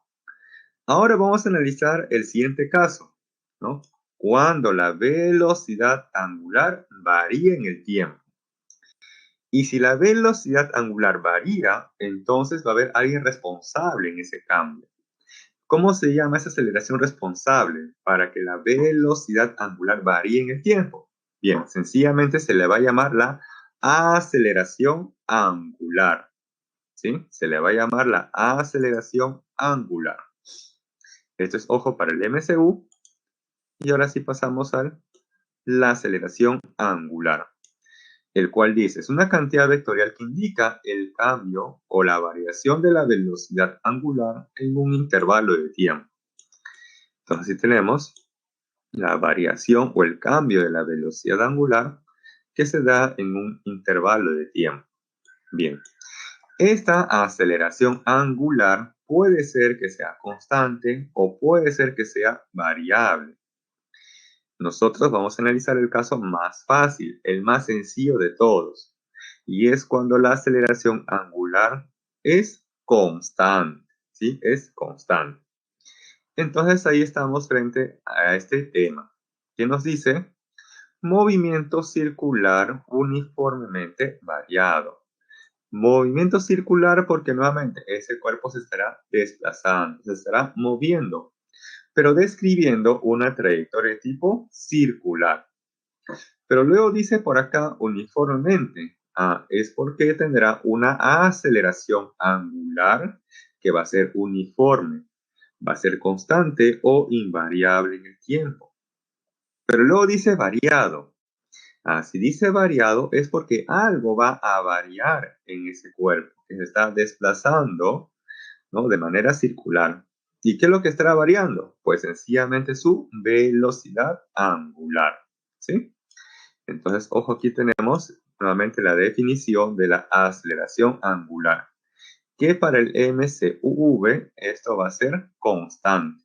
Ahora vamos a analizar el siguiente caso, ¿no? Cuando la velocidad angular varía en el tiempo. Y si la velocidad angular varía, entonces va a haber alguien responsable en ese cambio. ¿Cómo se llama esa aceleración responsable para que la velocidad angular varíe en el tiempo? Bien, sencillamente se le va a llamar la aceleración angular. ¿Sí? Se le va a llamar la aceleración angular. Esto es ojo para el MCU. Y ahora sí pasamos al la aceleración angular, el cual dice, es una cantidad vectorial que indica el cambio o la variación de la velocidad angular en un intervalo de tiempo. Entonces, si tenemos la variación o el cambio de la velocidad angular que se da en un intervalo de tiempo. Bien, esta aceleración angular puede ser que sea constante o puede ser que sea variable. Nosotros vamos a analizar el caso más fácil, el más sencillo de todos, y es cuando la aceleración angular es constante, ¿sí? Es constante. Entonces ahí estamos frente a este tema, que nos dice movimiento circular uniformemente variado. Movimiento circular porque nuevamente ese cuerpo se estará desplazando, se estará moviendo, pero describiendo una trayectoria de tipo circular. Pero luego dice por acá uniformemente. Es porque tendrá una aceleración angular que va a ser uniforme, va a ser constante o invariable en el tiempo. Pero luego dice variado. Si dice variado es porque algo va a variar en ese cuerpo que se está desplazando, ¿no? De manera circular. ¿Y qué es lo que estará variando? Pues sencillamente su velocidad angular, ¿sí? Entonces, ojo, aquí tenemos nuevamente la definición de la aceleración angular, que para el MCUV esto va a ser constante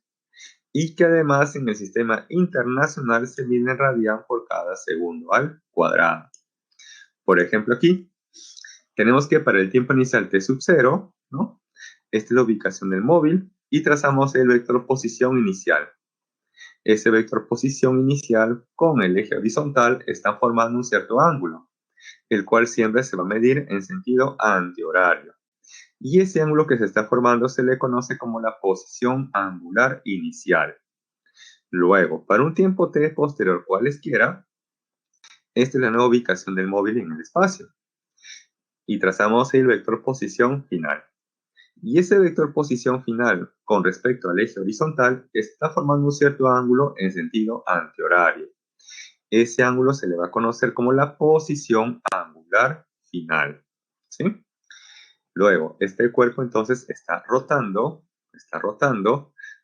y que además en el sistema internacional se mide en radian por cada segundo al cuadrado. Por ejemplo, aquí tenemos que para el tiempo inicial t sub 0, ¿no? Esta es la ubicación del móvil y trazamos el vector posición inicial. Ese vector posición inicial con el eje horizontal están formando un cierto ángulo, el cual siempre se va a medir en sentido antihorario. Y ese ángulo que se está formando se le conoce como la posición angular inicial. Luego, para un tiempo t posterior cualesquiera, esta es la nueva ubicación del móvil en el espacio. Y trazamos el vector posición final. Y ese vector posición final con respecto al eje horizontal está formando un cierto ángulo en sentido antihorario. Ese ángulo se le va a conocer como la posición angular final, ¿sí? Luego, este cuerpo entonces está rotando,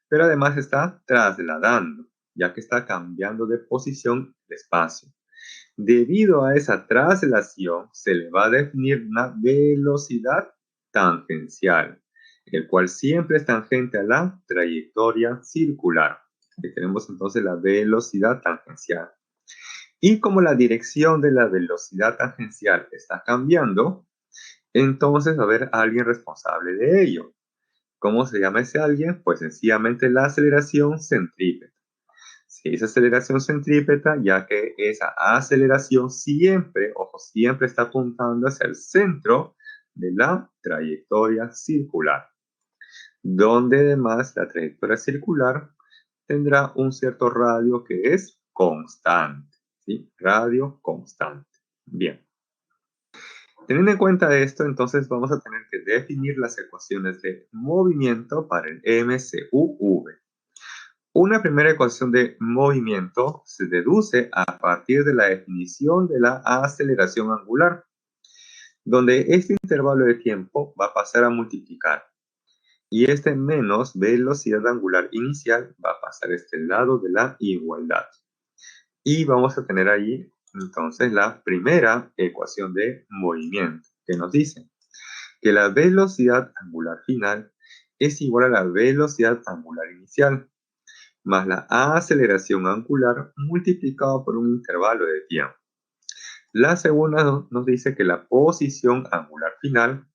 pero además está trasladando, ya que está cambiando de posición de espacio. Debido a esa traslación, se le va a definir una velocidad tangencial, el cual siempre es tangente a la trayectoria circular. Aquí tenemos entonces la velocidad tangencial. Y como la dirección de la velocidad tangencial está cambiando, entonces va a haber alguien responsable de ello. ¿Cómo se llama ese alguien? Pues sencillamente la aceleración centrípeta. Si esa aceleración centrípeta, ya que esa aceleración siempre, ojo, siempre está apuntando hacia el centro de la trayectoria circular, donde además la trayectoria circular tendrá un cierto radio que es constante, ¿sí? Radio constante. Bien. Teniendo en cuenta esto, entonces vamos a tener que definir las ecuaciones de movimiento para el MCUV. Una primera ecuación de movimiento se deduce a partir de la definición de la aceleración angular, donde este intervalo de tiempo va a pasar a multiplicar y este menos velocidad angular inicial va a pasar a este lado de la igualdad. Y vamos a tener ahí entonces la primera ecuación de movimiento, que nos dice que la velocidad angular final es igual a la velocidad angular inicial, más la aceleración angular multiplicado por un intervalo de tiempo. La segunda nos dice que la posición angular final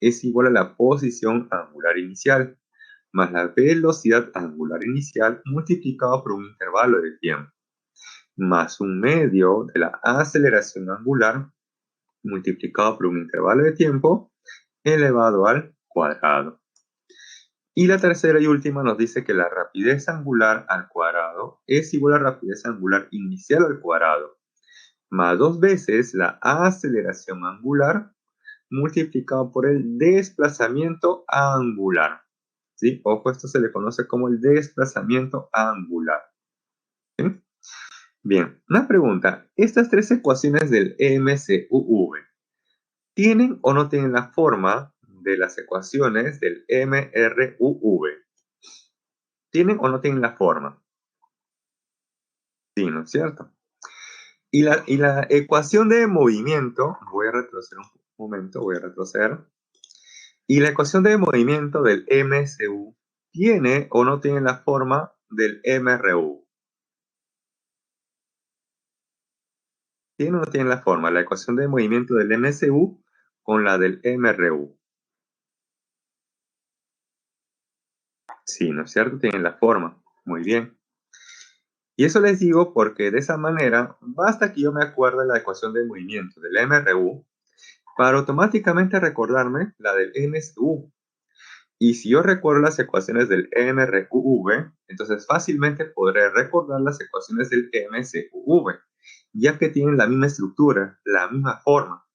es igual a la posición angular inicial, más la velocidad angular inicial multiplicado por un intervalo de tiempo, más un medio de la aceleración angular multiplicado por un intervalo de tiempo elevado al cuadrado. Y la tercera y última nos dice que la rapidez angular al cuadrado es igual a rapidez angular inicial al cuadrado, más 2 veces la aceleración angular multiplicado por el desplazamiento angular. ¿Sí? Ojo, esto se le conoce como el desplazamiento angular. ¿Sí? Bien, una pregunta. ¿Estas tres ecuaciones del MCUV tienen o no tienen la forma de las ecuaciones del MRUV? ¿Tienen o no tienen la forma? Sí, ¿no es cierto? Y la ecuación de movimiento, voy a retroceder un momento, voy a retroceder. Y la ecuación de movimiento del MCU, ¿tiene o no tiene la forma del MRU? ¿Tiene o no tiene la forma la ecuación de movimiento del MCU con la del MRU? Sí, ¿no es cierto? Tienen la forma. Muy bien. Y eso les digo porque de esa manera basta que yo me acuerde la ecuación de movimiento del MRU para automáticamente recordarme la del MCU. Y si yo recuerdo las ecuaciones del MRUV, entonces fácilmente podré recordar las ecuaciones del MCUV, ya que tienen la misma estructura, la misma forma.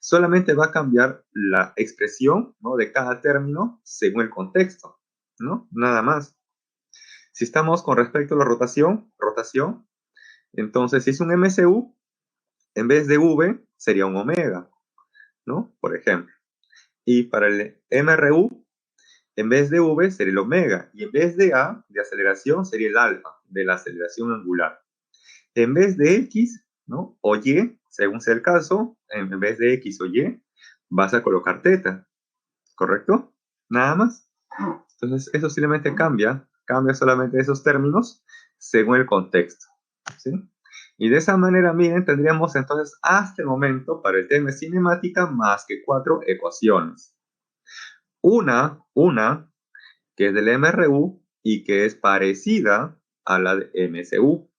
Solamente va a cambiar la expresión, ¿no?, de cada término según el contexto, ¿no? Nada más. Si estamos con respecto a la rotación, entonces si es un MCU, en vez de V sería un omega, ¿no? Por ejemplo. Y para el MRU, en vez de V sería el omega, y en vez de A, de aceleración, sería el alfa, de la aceleración angular. En vez de X, ¿no?, o Y, según sea el caso, en vez de X o Y, vas a colocar teta, ¿correcto? Nada más. Entonces, eso simplemente cambia solamente esos términos según el contexto, ¿sí? Y de esa manera, miren, tendríamos entonces hasta el momento para el tema de cinemática más que 4 ecuaciones. Una que es del MRU y que es parecida a la de MCU.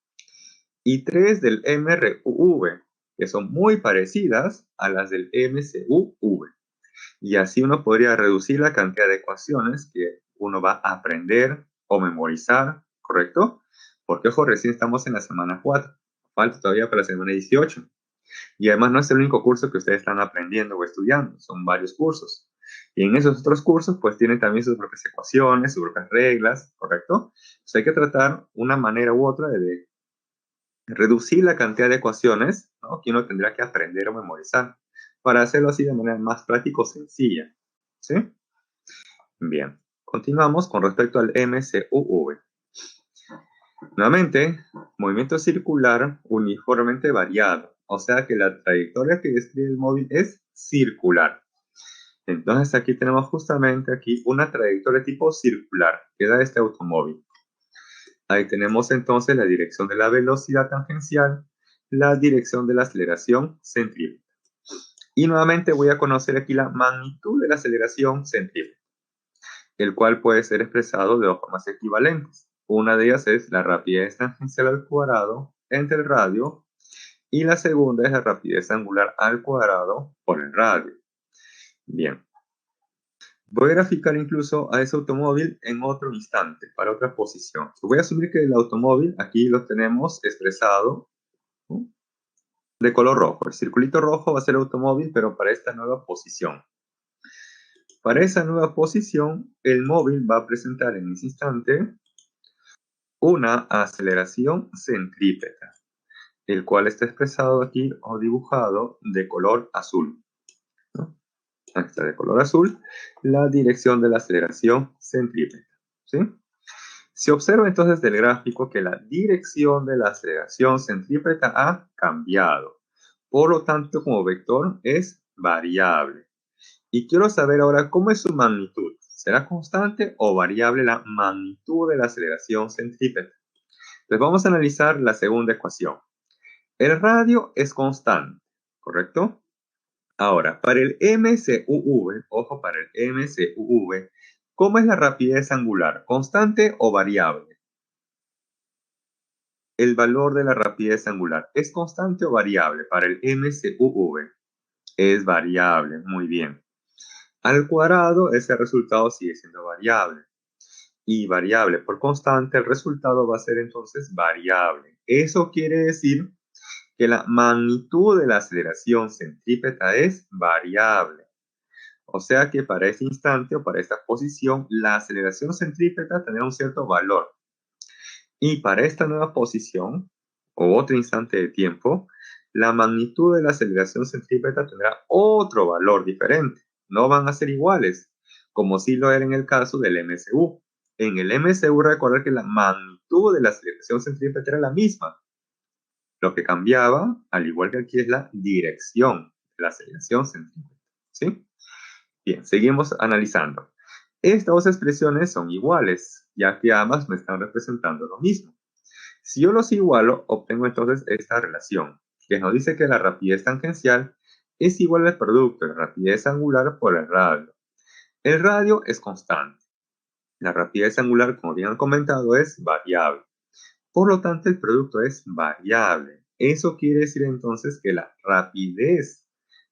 Y 3 del MRUV, que son muy parecidas a las del MCUV. Y así uno podría reducir la cantidad de ecuaciones que uno va a aprender o memorizar, ¿correcto? Porque, ojo, recién estamos en la semana 4. Falta todavía para la semana 18. Y además no es el único curso que ustedes están aprendiendo o estudiando, son varios cursos. Y en esos otros cursos, pues tienen también sus propias ecuaciones, sus propias reglas, ¿correcto? Entonces hay que tratar una manera u otra de reducir la cantidad de ecuaciones, ¿no?, que uno tendrá que aprender o memorizar para hacerlo así de manera más práctica o sencilla, ¿sí? Bien, continuamos con respecto al MCUV. Nuevamente, movimiento circular uniformemente variado, o sea que la trayectoria que describe el móvil es circular. Entonces aquí tenemos justamente aquí una trayectoria tipo circular que da este automóvil. Ahí tenemos entonces la dirección de la velocidad tangencial, la dirección de la aceleración centrípeta. Y nuevamente voy a conocer aquí la magnitud de la aceleración centrípeta, el cual puede ser expresado de dos formas equivalentes. Una de ellas es la rapidez tangencial al cuadrado entre el radio, y la segunda es la rapidez angular al cuadrado por el radio. Bien. Voy a graficar incluso a ese automóvil en otro instante, para otra posición. Voy a asumir que el automóvil aquí lo tenemos expresado, ¿no?, de color rojo. El circulito rojo va a ser el automóvil, pero para esta nueva posición. Para esa nueva posición, el móvil va a presentar en ese instante una aceleración centrípeta, el cual está expresado aquí o dibujado de color azul, ¿no? Aquí está de color azul la dirección de la aceleración centrípeta, ¿sí? Se observa entonces del gráfico que la dirección de la aceleración centrípeta ha cambiado. Por lo tanto, como vector es variable. Y quiero saber ahora cómo es su magnitud. ¿Será constante o variable la magnitud de la aceleración centrípeta? Entonces vamos a analizar la segunda ecuación. El radio es constante, ¿correcto? Ahora, para el MCUV, ojo, para el MCUV, ¿cómo es la rapidez angular? ¿Constante o variable? El valor de la rapidez angular, ¿es constante o variable para el MCUV? Es variable, muy bien. Al cuadrado, ese resultado sigue siendo variable. Y variable por constante, el resultado va a ser entonces variable. Eso quiere decir que la magnitud de la aceleración centrípeta es variable. O sea que para ese instante o para esta posición, la aceleración centrípeta tendrá un cierto valor. Y para esta nueva posición, o otro instante de tiempo, la magnitud de la aceleración centrípeta tendrá otro valor diferente. No van a ser iguales, como si lo era en el caso del MCU. En el MCU, recordar que la magnitud de la aceleración centrípeta era la misma. Lo que cambiaba, al igual que aquí, es la dirección de la aceleración centrípeta. ¿Sí? Bien, seguimos analizando. Estas dos expresiones son iguales, ya que ambas me están representando lo mismo. Si yo los igualo, obtengo entonces esta relación, que nos dice que la rapidez tangencial es igual al producto de rapidez angular por el radio. El radio es constante. La rapidez angular, como bien han comentado, es variable. Por lo tanto, el producto es variable. Eso quiere decir entonces que la rapidez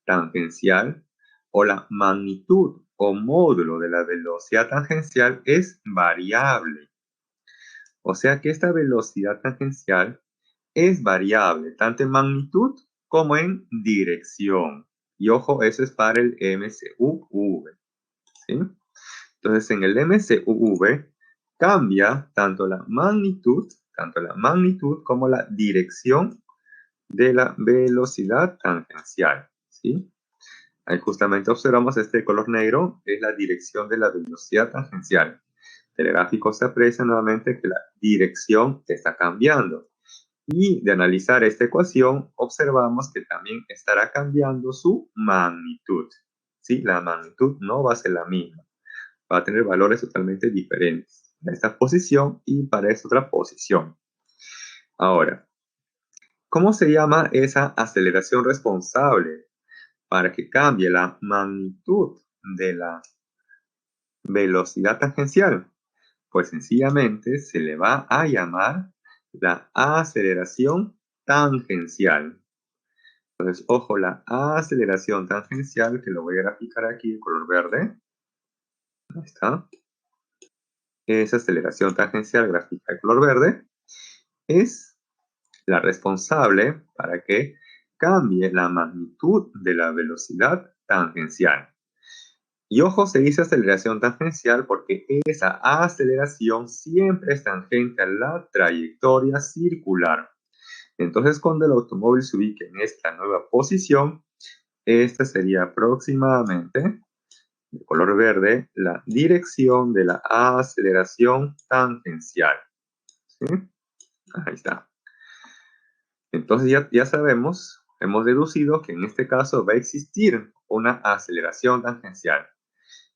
tangencial o la magnitud o módulo de la velocidad tangencial es variable. O sea que esta velocidad tangencial es variable tanto en magnitud como en dirección. Y ojo, eso es para el MCUV. ¿Sí? Entonces, en el MCUV cambia tanto la magnitud como la dirección de la velocidad tangencial. ¿Sí? Ahí justamente observamos este color negro, es la dirección de la velocidad tangencial. El gráfico se aprecia nuevamente que la dirección está cambiando. Y de analizar esta ecuación, observamos que también estará cambiando su magnitud. ¿Sí? La magnitud no va a ser la misma. Va a tener valores totalmente diferentes para esta posición y para esta otra posición. Ahora, ¿cómo se llama esa aceleración responsable para que cambie la magnitud de la velocidad tangencial? Pues sencillamente se le va a llamar la aceleración tangencial. Entonces, ojo, la aceleración tangencial, que lo voy a graficar aquí en color verde. Ahí está. Esa aceleración tangencial gráfica de color verde es la responsable para que cambie la magnitud de la velocidad tangencial. Y ojo, se dice aceleración tangencial porque esa aceleración siempre es tangente a la trayectoria circular. Entonces, cuando el automóvil se ubique en esta nueva posición, esta sería aproximadamente, de color verde, la dirección de la aceleración tangencial. ¿Sí? Ahí está. Entonces ya sabemos, hemos deducido que en este caso va a existir una aceleración tangencial.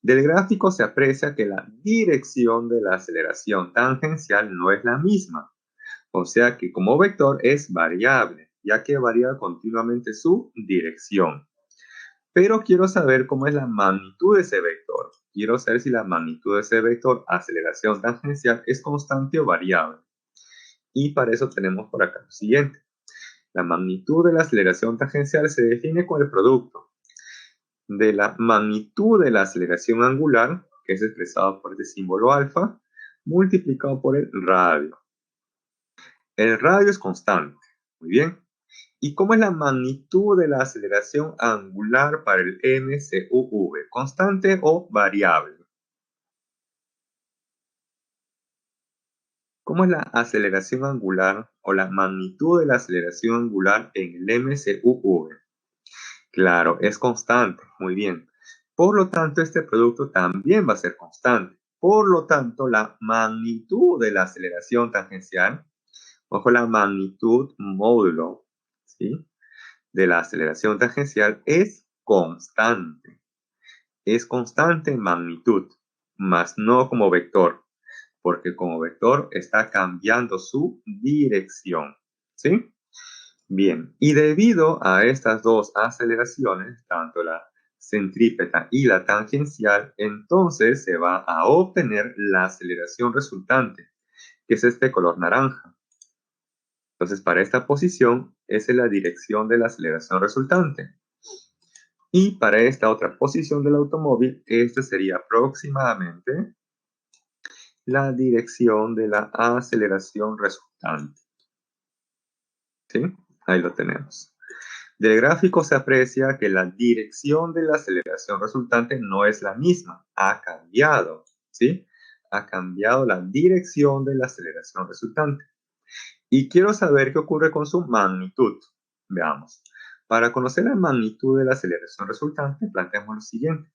Del gráfico se aprecia que la dirección de la aceleración tangencial no es la misma. O sea que como vector es variable, ya que varía continuamente su dirección. Pero quiero saber cómo es la magnitud de ese vector. Quiero saber si la magnitud de ese vector aceleración tangencial es constante o variable. Y para eso tenemos por acá lo siguiente. La magnitud de la aceleración tangencial se define con el producto de la magnitud de la aceleración angular, que es expresado por este símbolo alfa, multiplicado por el radio. El radio es constante. Muy bien. ¿Y cómo es la magnitud de la aceleración angular para el MCUV? ¿Constante o variable? ¿Cómo es la aceleración angular o la magnitud de la aceleración angular en el MCUV? Claro, es constante. Muy bien. Por lo tanto, este producto también va a ser constante. Por lo tanto, la magnitud de la aceleración tangencial, ojo, la magnitud módulo, ¿sí?, de la aceleración tangencial es constante. Es constante en magnitud, mas no como vector, porque como vector está cambiando su dirección. ¿Sí? Bien, y debido a estas dos aceleraciones, tanto la centrípeta y la tangencial, entonces se va a obtener la aceleración resultante, que es este color naranja. Entonces, para esta posición, esa es la dirección de la aceleración resultante. Y para esta otra posición del automóvil, esta sería aproximadamente la dirección de la aceleración resultante. ¿Sí? Ahí lo tenemos. Del gráfico se aprecia que la dirección de la aceleración resultante no es la misma, ha cambiado, ¿sí? Ha cambiado la dirección de la aceleración resultante. Y quiero saber qué ocurre con su magnitud. Veamos. Para conocer la magnitud de la aceleración resultante, planteamos lo siguiente,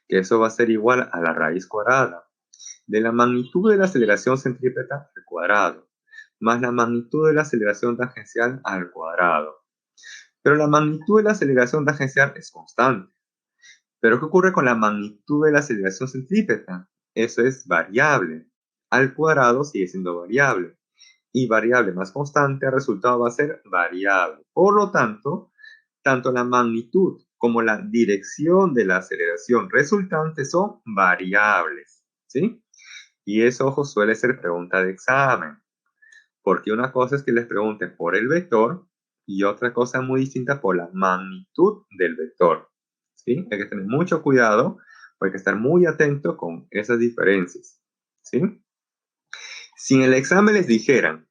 que eso va a ser igual a la raíz cuadrada de la magnitud de la aceleración centrípeta al cuadrado, más la magnitud de la aceleración tangencial al cuadrado. Pero la magnitud de la aceleración tangencial es constante. ¿Pero qué ocurre con la magnitud de la aceleración centrípeta? Eso es variable. Al cuadrado sigue siendo variable. Y variable más constante, el resultado va a ser variable. Por lo tanto, tanto la magnitud como la dirección de la aceleración resultante son variables. ¿Sí? Y eso, ojo, suele ser pregunta de examen. Porque una cosa es que les pregunten por el vector y otra cosa muy distinta por la magnitud del vector. ¿Sí? Hay que tener mucho cuidado, hay que estar muy atento con esas diferencias. ¿Sí? Si en el examen les dijeran,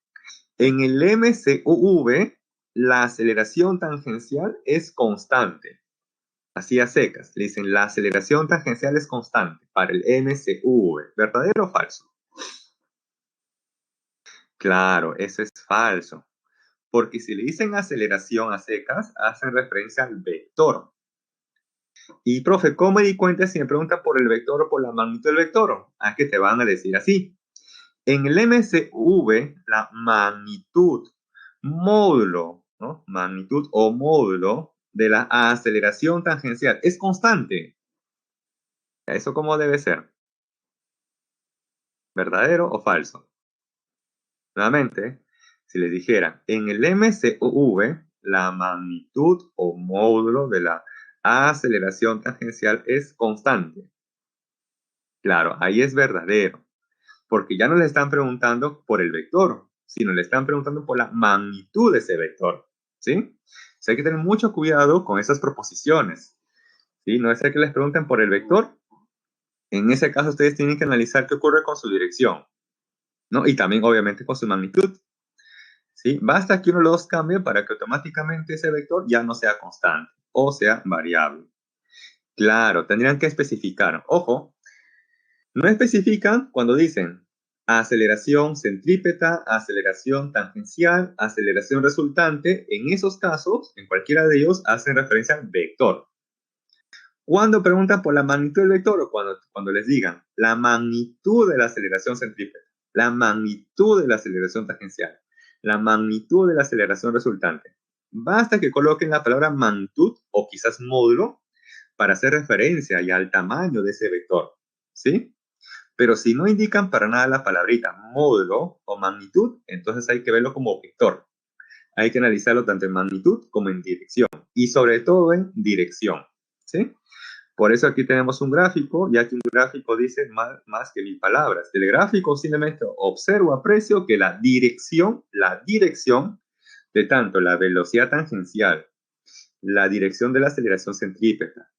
en el MCUV, la aceleración tangencial es constante. Así a secas, le dicen, la aceleración tangencial es constante para el MCUV. ¿Verdadero o falso? Claro, eso es falso. Porque si le dicen aceleración a secas, hacen referencia al vector. Y, profe, ¿cómo me di cuenta si me preguntan por el vector o por la magnitud del vector? ¿A qué te van a decir así? En el MCV, la magnitud, módulo, ¿no? Magnitud o módulo de la aceleración tangencial es constante. ¿Eso cómo debe ser? ¿Verdadero o falso? Nuevamente, si les dijera, en el MCV, la magnitud o módulo de la aceleración tangencial es constante. Claro, ahí es verdadero, porque ya no le están preguntando por el vector, sino le están preguntando por la magnitud de ese vector, ¿sí? O sea, hay que tener mucho cuidado con esas proposiciones, ¿sí? No es que les pregunten por el vector, en ese caso ustedes tienen que analizar qué ocurre con su dirección, ¿no? Y también, obviamente, con su magnitud. ¿Sí? Basta que uno los cambie para que automáticamente ese vector ya no sea constante o sea variable. Claro, tendrían que especificar. Ojo, no especifican cuando dicen aceleración centrípeta, aceleración tangencial, aceleración resultante. En esos casos, en cualquiera de ellos, hacen referencia al vector. Cuando preguntan por la magnitud del vector o cuando les digan la magnitud de la aceleración centrípeta, la magnitud de la aceleración tangencial, la magnitud de la aceleración resultante. Basta que coloquen la palabra magnitud o quizás módulo para hacer referencia ya al tamaño de ese vector, ¿sí? Pero si no indican para nada la palabrita módulo o magnitud, entonces hay que verlo como vector. Hay que analizarlo tanto en magnitud como en dirección y sobre todo en dirección, ¿sí? Por eso aquí tenemos un gráfico, ya que un gráfico dice más que 1000 palabras. El gráfico simplemente observo, aprecio que la dirección de tanto la velocidad tangencial, la dirección de la aceleración centrípeta,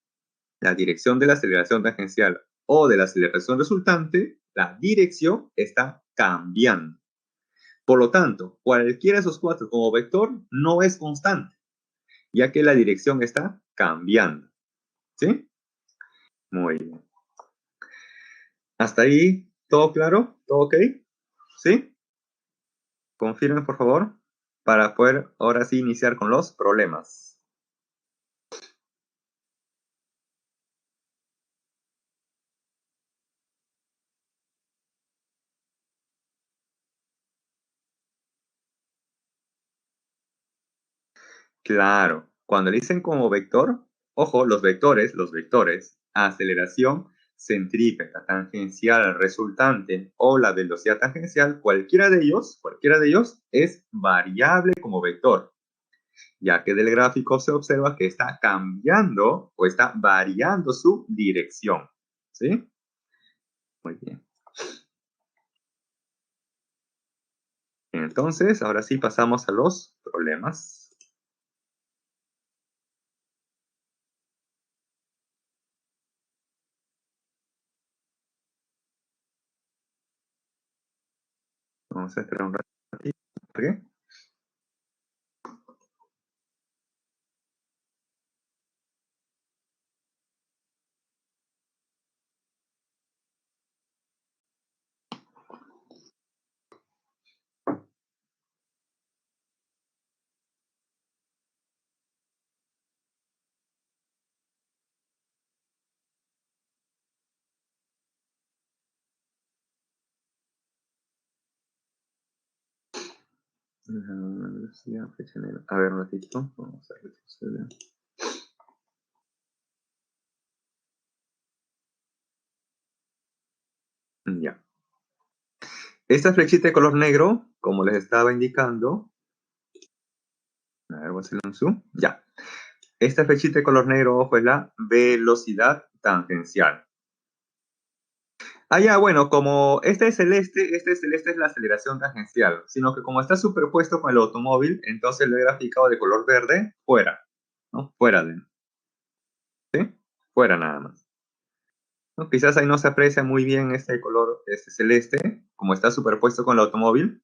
la dirección de la aceleración tangencial o de la aceleración resultante, la dirección está cambiando. Por lo tanto, cualquiera de esos cuatro como vector no es constante, ya que la dirección está cambiando. ¿Sí? Muy bien. ¿Hasta ahí todo claro? ¿Todo ok? ¿Sí? Confirmen, por favor, para poder ahora sí iniciar con los problemas. Claro, cuando dicen como vector, ojo, los vectores, aceleración centrípeta, tangencial, resultante o la velocidad tangencial, cualquiera de ellos es variable como vector, ya que del gráfico se observa que está cambiando o está variando su dirección. ¿Sí? Muy bien. Entonces, ahora sí pasamos a los problemas. Vamos a esperar un ratito. ¿Okay? velocidad, flecha negra. A ver, un ratito. Vamos a retroceder. Ya. Esta flechita de color negro, como les estaba indicando, a ver, voy a hacerle un zoom. Ya. Esta flechita de color negro, ojo, es la velocidad tangencial. Ah, ya, bueno, como este celeste es la aceleración tangencial, sino que como está superpuesto con el automóvil, entonces lo he graficado de color verde fuera, ¿no? Fuera de, ¿sí? Fuera nada más. ¿No? Quizás ahí no se aprecia muy bien este color, este celeste, como está superpuesto con el automóvil,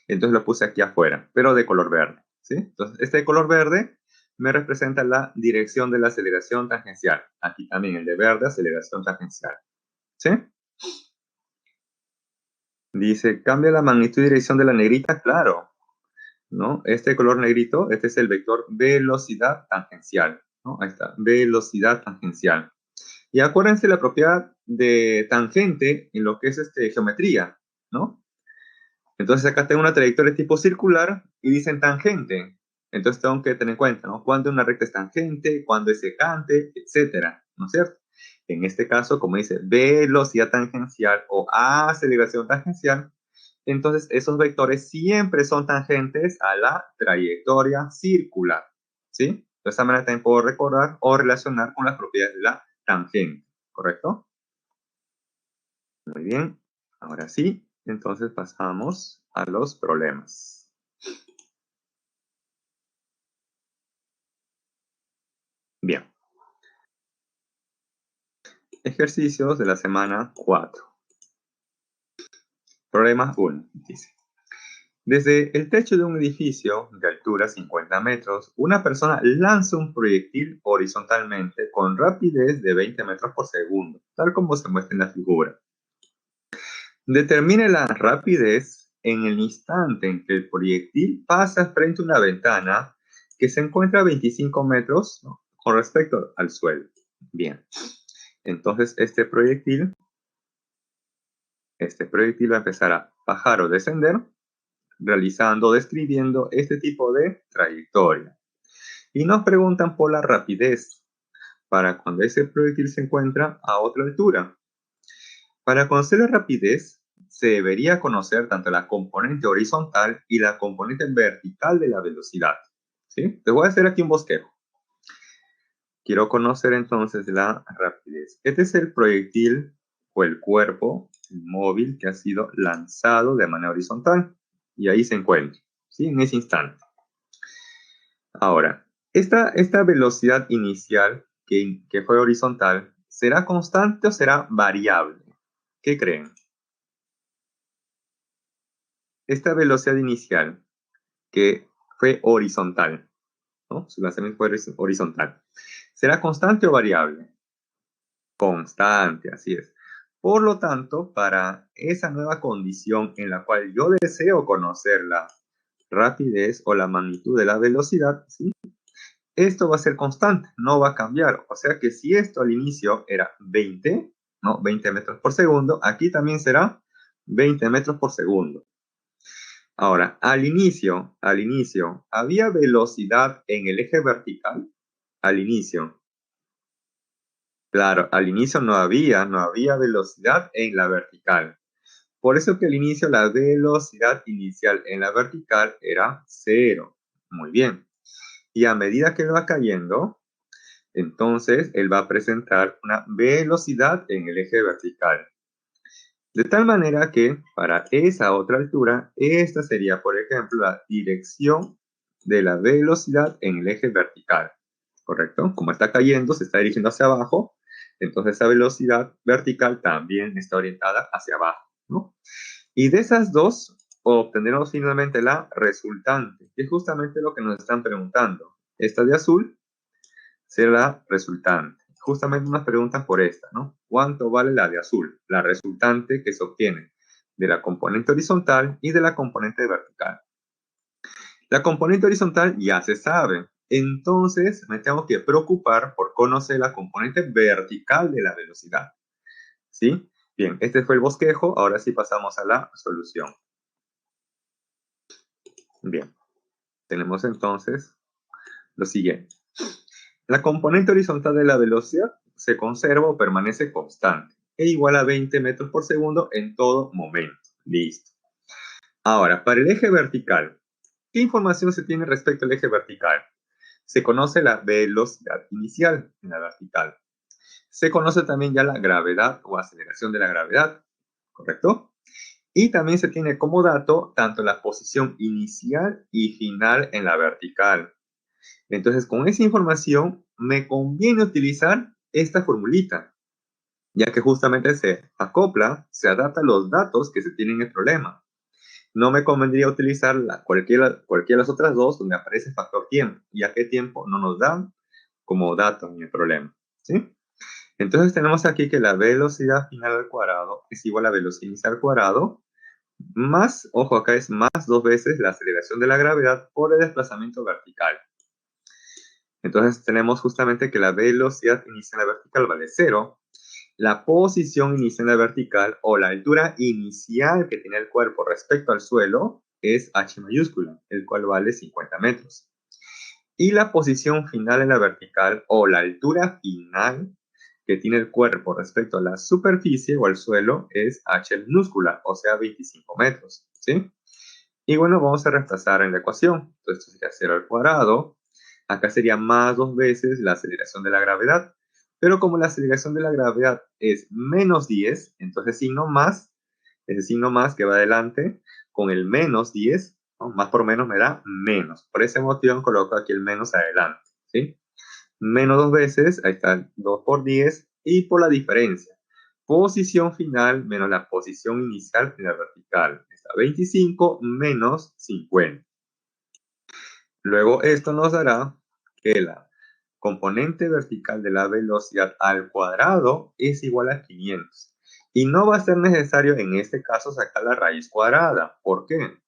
entonces lo puse aquí afuera, pero de color verde, ¿sí? Entonces, este de color verde me representa la dirección de la aceleración tangencial. Aquí también el de verde, aceleración tangencial, ¿sí? Dice, cambia la magnitud y dirección de la negrita, claro, ¿no? Este color negrito, este es el vector velocidad tangencial, ¿no? Ahí está, velocidad tangencial. Y acuérdense la propiedad de tangente en lo que es geometría, ¿no? Entonces acá tengo una trayectoria tipo circular y dicen tangente. Entonces tengo que tener en cuenta, ¿no? Cuándo una recta es tangente, cuándo es secante, etcétera, ¿no es cierto? En este caso, como dice velocidad tangencial o aceleración tangencial, entonces esos vectores siempre son tangentes a la trayectoria circular, ¿sí? De esa manera también puedo recordar o relacionar con las propiedades de la tangente, ¿correcto? Muy bien, ahora sí, entonces pasamos a los problemas. Bien, ejercicios de la semana 4. Problema 1, dice. Desde el techo de un edificio de altura 50 metros, una persona lanza un proyectil horizontalmente con rapidez de 20 metros por segundo, tal como se muestra en la figura. Determine la rapidez en el instante en que el proyectil pasa frente a una ventana que se encuentra a 25 metros, ¿no?, con respecto al suelo. Bien, entonces este proyectil va a empezar a bajar o descender, describiendo este tipo de trayectoria. Y nos preguntan por la rapidez para cuando ese proyectil se encuentra a otra altura. Para conocer la rapidez, se debería conocer tanto la componente horizontal y la componente vertical de la velocidad, ¿sí? Te voy a hacer aquí un bosquejo. Quiero conocer entonces la rapidez. Este es el proyectil o el cuerpo móvil que ha sido lanzado de manera horizontal y ahí se encuentra, ¿sí? En ese instante. Ahora, esta velocidad inicial que fue horizontal, ¿será constante o será variable? ¿Qué creen? Esta velocidad inicial que fue horizontal, ¿no? Su lanzamiento fue horizontal. ¿Será constante o variable? Constante, así es. Por lo tanto, para esa nueva condición en la cual yo deseo conocer la rapidez o la magnitud de la velocidad, ¿sí?, esto va a ser constante, no va a cambiar. O sea que si esto al inicio era 20, ¿no?, 20 metros por segundo, aquí también será 20 metros por segundo. Ahora, al inicio, ¿había velocidad en el eje vertical? Al inicio. Claro, al inicio no había velocidad en la vertical. Por eso que al inicio la velocidad inicial en la vertical era 0. Muy bien. Y a medida que va cayendo, entonces él va a presentar una velocidad en el eje vertical. De tal manera que para esa otra altura, esta sería, por ejemplo, la dirección de la velocidad en el eje vertical, ¿correcto? Como está cayendo, se está dirigiendo hacia abajo, entonces esa velocidad vertical también está orientada hacia abajo, ¿no? Y de esas dos, obtendremos finalmente la resultante, que es justamente lo que nos están preguntando. Esta de azul será la resultante. Justamente nos preguntan por esta, ¿no? ¿Cuánto vale la de azul? La resultante que se obtiene de la componente horizontal y de la componente vertical. La componente horizontal ya se sabe. Entonces me tengo que preocupar por conocer la componente vertical de la velocidad. ¿Sí? Bien, este fue el bosquejo. Ahora sí pasamos a la solución. Bien, tenemos entonces lo siguiente. La componente horizontal de la velocidad se conserva o permanece constante, e igual a 20 metros por segundo en todo momento. Listo. Ahora, para el eje vertical, ¿qué información se tiene respecto al eje vertical? Se conoce la velocidad inicial en la vertical. Se conoce también ya la gravedad o aceleración de la gravedad, ¿correcto? Y también se tiene como dato tanto la posición inicial y final en la vertical. Entonces, con esa información me conviene utilizar esta formulita, ya que justamente se acopla, se adapta a los datos que se tienen en el problema. No me convendría utilizar cualquiera de las otras dos donde aparece factor tiempo, ya que tiempo no nos dan como dato en el problema. ¿Sí? Entonces tenemos aquí que la velocidad final al cuadrado es igual a velocidad inicial al cuadrado, más, ojo acá es más 2 veces la aceleración de la gravedad por el desplazamiento vertical. Entonces tenemos justamente que la velocidad inicial en la vertical vale 0, la posición inicial en la vertical o la altura inicial que tiene el cuerpo respecto al suelo es h mayúscula, el cual vale 50 metros. Y la posición final en la vertical o la altura final que tiene el cuerpo respecto a la superficie o al suelo es h minúscula, o sea 25 metros, ¿sí? Y bueno, vamos a reemplazar en la ecuación. Entonces esto sería 0 al cuadrado. Acá sería más 2 veces la aceleración de la gravedad. Pero como la aceleración de la gravedad es menos 10, entonces signo más, ese signo más que va adelante, con el menos 10, ¿no? Más por menos me da menos. Por ese motivo coloco aquí el menos adelante, ¿sí? Menos 2 veces, ahí está 2 por 10, y por la diferencia. Posición final menos la posición inicial en la vertical. Está 25 menos 50. Luego esto nos dará que la componente vertical de la velocidad al cuadrado es igual a 500. Y no va a ser necesario en este caso sacar la raíz cuadrada. ¿Por qué?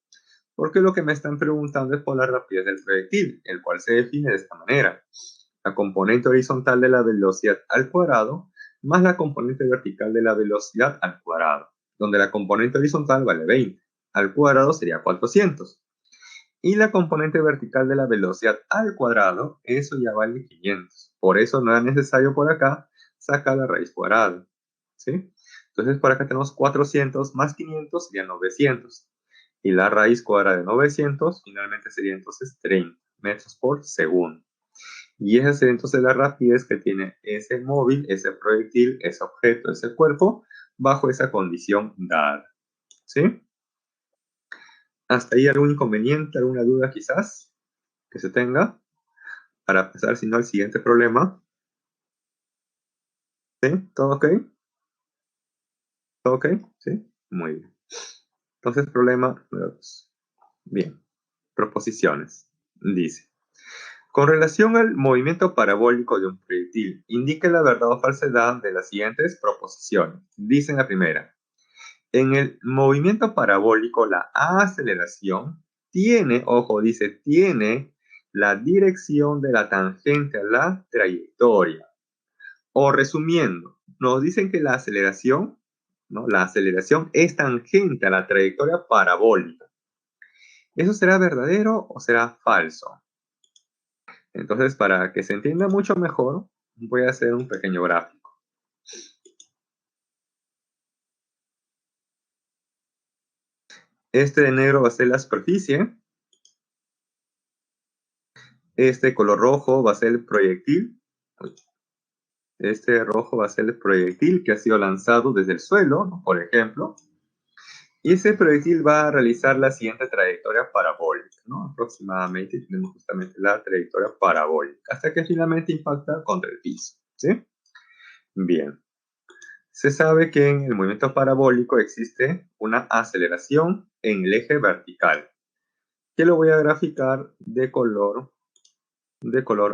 Porque lo que me están preguntando es por la rapidez del proyectil, el cual se define de esta manera. La componente horizontal de la velocidad al cuadrado más la componente vertical de la velocidad al cuadrado, donde la componente horizontal vale 20, al cuadrado sería 400. Y la componente vertical de la velocidad al cuadrado, eso ya vale 500. Por eso no es necesario por acá sacar la raíz cuadrada, ¿sí? Entonces por acá tenemos 400 más 500 serían 900. Y la raíz cuadrada de 900 finalmente sería entonces 30 metros por segundo. Y esa sería entonces la rapidez que tiene ese móvil, ese proyectil, ese objeto, ese cuerpo, bajo esa condición dada, ¿sí? ¿Hasta ahí algún inconveniente, alguna duda quizás que se tenga? Para pasar, si no, al siguiente problema. ¿Sí? ¿Todo ok? ¿Todo ok? ¿Sí? Muy bien. Entonces, problema número 2. Bien. Proposiciones. Dice, con relación al movimiento parabólico de un proyectil, indique la verdad o falsedad de las siguientes proposiciones. Dice en la primera, en el movimiento parabólico, la aceleración tiene, ojo, dice, tiene la dirección de la tangente a la trayectoria. O resumiendo, nos dicen que la aceleración, ¿no? La aceleración es tangente a la trayectoria parabólica. ¿Eso será verdadero o será falso? Entonces, para que se entienda mucho mejor, voy a hacer un pequeño gráfico. Este de negro va a ser la superficie. Este color rojo va a ser el proyectil. Este rojo va a ser el proyectil que ha sido lanzado desde el suelo, ¿no? Por ejemplo. Y ese proyectil va a realizar la siguiente trayectoria parabólica, ¿no? Aproximadamente tenemos justamente la trayectoria parabólica, hasta que finalmente impacta contra el piso, ¿sí? Bien. Se sabe que en el movimiento parabólico existe una aceleración en el eje vertical, que lo voy a graficar de color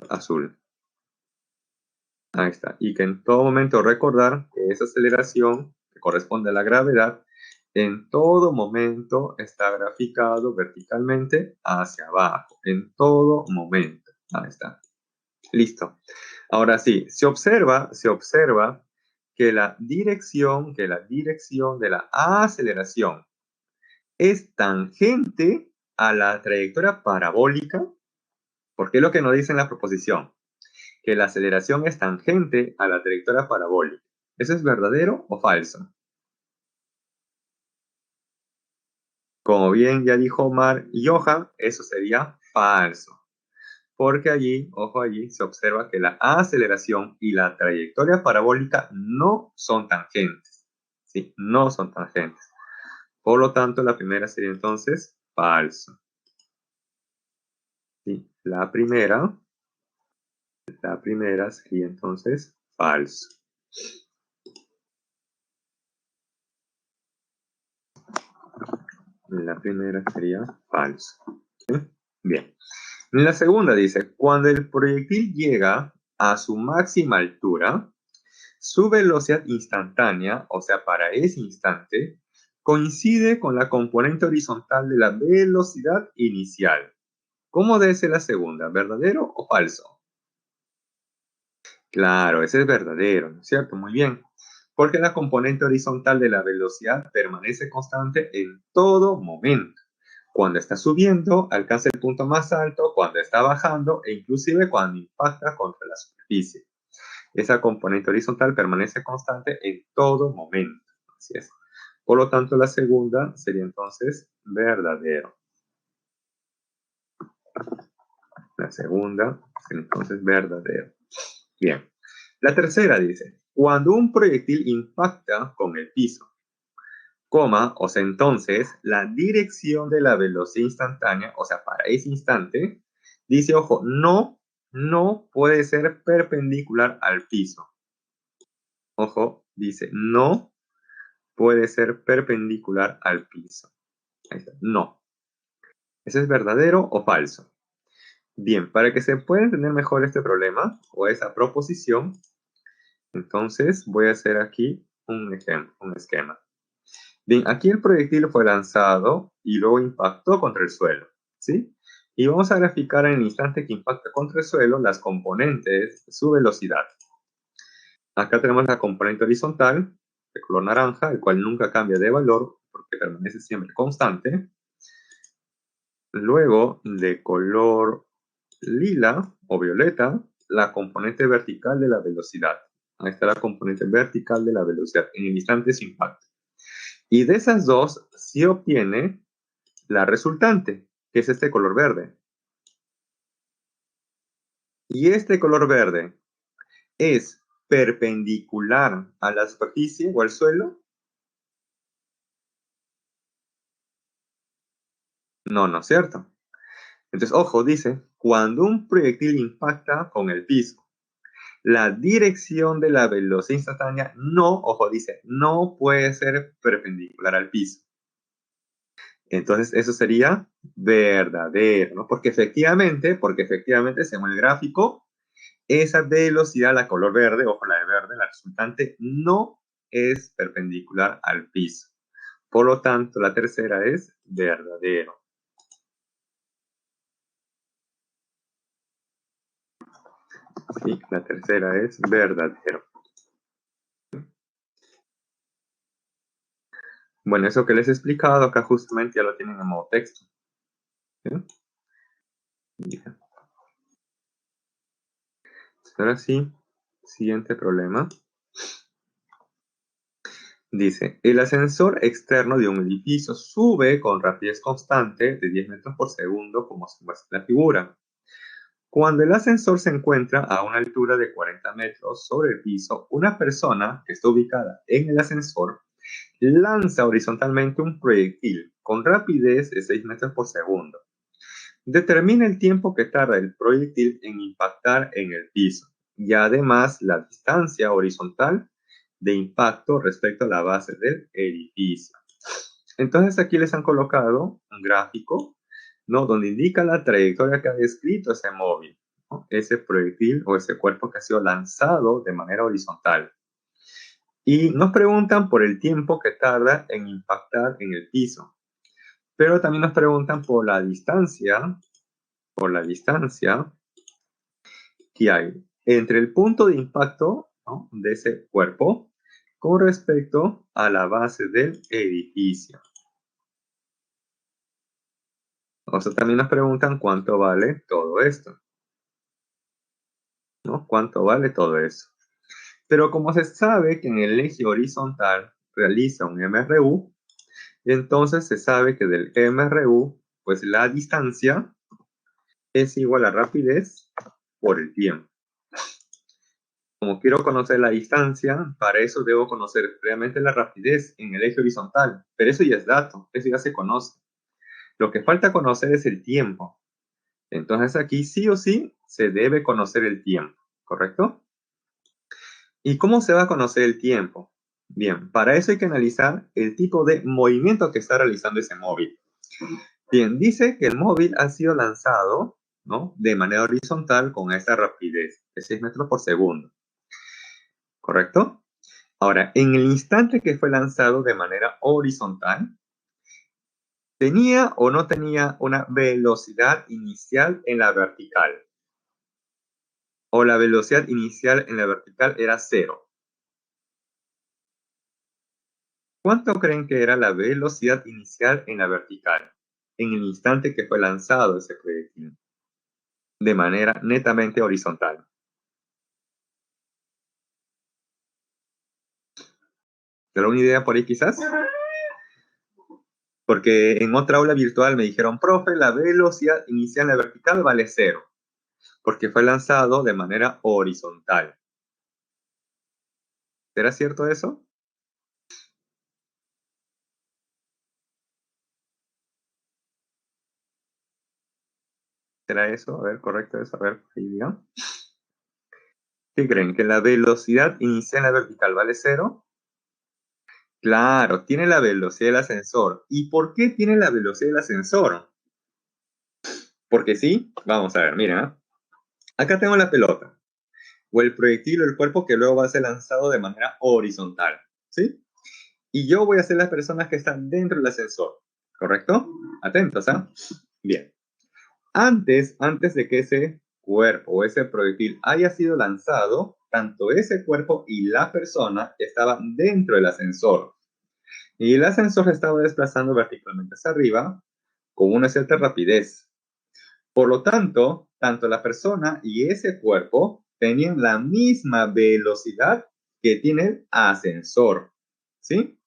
azul. Ahí está. Y que en todo momento recordar que esa aceleración que corresponde a la gravedad, en todo momento está graficado verticalmente hacia abajo. En todo momento. Ahí está. Listo. Ahora sí, se observa que la dirección de la aceleración es tangente a la trayectoria parabólica, porque es lo que nos dice en la proposición, que la aceleración es tangente a la trayectoria parabólica. ¿Eso es verdadero o falso? Como bien ya dijo Omar y Johan, eso sería falso. Porque allí, ojo allí, se observa que la aceleración y la trayectoria parabólica no son tangentes. ¿Sí? No son tangentes. Por lo tanto, la primera sería entonces falso. ¿Sí? La primera sería entonces falso. La primera sería falso. ¿Sí? Bien. La segunda dice, cuando el proyectil llega a su máxima altura, su velocidad instantánea, o sea, para ese instante, coincide con la componente horizontal de la velocidad inicial. ¿Cómo debe ser la segunda? ¿Verdadero o falso? Claro, ese es verdadero, ¿no es cierto? Muy bien. Porque la componente horizontal de la velocidad permanece constante en todo momento. Cuando está subiendo, alcanza el punto más alto, cuando está bajando e inclusive cuando impacta contra la superficie. Esa componente horizontal permanece constante en todo momento. Así es. Por lo tanto, la segunda sería entonces verdadero. La segunda sería entonces verdadero. Bien. La tercera dice, cuando un proyectil impacta con el piso, coma, o sea, entonces la dirección de la velocidad instantánea, o sea, para ese instante, dice, ojo, no puede ser perpendicular al piso. Ojo, dice, no puede ser perpendicular al piso. Ahí está, no. ¿Eso es verdadero o falso? Bien, para que se pueda entender mejor este problema o esa proposición, entonces voy a hacer aquí un ejemplo, un esquema. Bien, aquí el proyectil fue lanzado y luego impactó contra el suelo, ¿sí? Y vamos a graficar en el instante que impacta contra el suelo las componentes de su velocidad. Acá tenemos la componente horizontal, de color naranja, el cual nunca cambia de valor porque permanece siempre constante. Luego, de color lila o violeta, la componente vertical de la velocidad. Ahí está la componente vertical de la velocidad en el instante sin impacto. Y de esas dos se obtiene la resultante, que es este color verde. Y este color verde es perpendicular a la superficie o al suelo. No, no es cierto. Entonces, ojo, dice, cuando un proyectil impacta con el piso, la dirección de la velocidad instantánea no, ojo, dice, no puede ser perpendicular al piso. Entonces, eso sería verdadero, ¿no? Porque efectivamente, según el gráfico, esa velocidad, la color verde, ojo, la de verde, la resultante, no es perpendicular al piso. Por lo tanto, la tercera es verdadero. Sí, la tercera es verdadero. Bueno, eso que les he explicado acá justamente ya lo tienen en modo texto. ¿Sí? Bien. Ahora sí, siguiente problema. Dice, el ascensor externo de un edificio sube con rapidez constante de 10 metros por segundo, como se muestra en la figura. Cuando el ascensor se encuentra a una altura de 40 metros sobre el piso, una persona que está ubicada en el ascensor lanza horizontalmente un proyectil con rapidez de 6 metros por segundo. Determina el tiempo que tarda el proyectil en impactar en el piso y además la distancia horizontal de impacto respecto a la base del edificio. Entonces aquí les han colocado un gráfico, ¿no? Donde indica la trayectoria que ha descrito ese móvil, ¿no? Ese proyectil o ese cuerpo que ha sido lanzado de manera horizontal. Y nos preguntan por el tiempo que tarda en impactar en el piso. Pero también nos preguntan por la distancia que hay entre el punto de impacto, ¿no? De ese cuerpo con respecto a la base del edificio. O sea, también nos preguntan cuánto vale todo esto, ¿no? ¿Cuánto vale todo eso? Pero como se sabe que en el eje horizontal realiza un MRU, entonces se sabe que del MRU, pues la distancia es igual a rapidez por el tiempo. Como quiero conocer la distancia, para eso debo conocer previamente la rapidez en el eje horizontal. Pero eso ya es dato, eso ya se conoce. Lo que falta conocer es el tiempo. Entonces aquí sí o sí se debe conocer el tiempo, ¿correcto? ¿Y cómo se va a conocer el tiempo? Bien, para eso hay que analizar el tipo de movimiento que está realizando ese móvil. Bien, dice que el móvil ha sido lanzado, ¿no?, de manera horizontal con esta rapidez de 6 metros por segundo, ¿correcto? Ahora, en el instante que fue lanzado de manera horizontal, ¿tenía o no tenía una velocidad inicial en la vertical? ¿O la velocidad inicial en la vertical era 0? ¿Cuánto creen que era la velocidad inicial en la vertical en el instante que fue lanzado ese proyectil de manera netamente horizontal? ¿Te da una idea por ahí quizás? Porque en otra aula virtual me dijeron, profe, la velocidad inicial en la vertical vale 0, porque fue lanzado de manera horizontal. ¿Será cierto eso? ¿Será eso? A ver, correcto eso. A ver, ahí digan. ¿Qué creen? ¿Que la velocidad inicial en la vertical vale 0? Claro, tiene la velocidad del ascensor. ¿Y por qué tiene la velocidad del ascensor? Porque sí, vamos a ver, mira. Acá tengo la pelota, o el proyectil o el cuerpo que luego va a ser lanzado de manera horizontal, ¿sí? Y yo voy a ser las personas que están dentro del ascensor, ¿correcto? Atentos, ¿ah? Bien. Antes de que ese cuerpo o ese proyectil haya sido lanzado, tanto ese cuerpo y la persona estaban dentro del ascensor. Y el ascensor se estaba desplazando verticalmente hacia arriba con una cierta rapidez. Por lo tanto, tanto la persona y ese cuerpo tenían la misma velocidad que tiene el ascensor, ¿sí?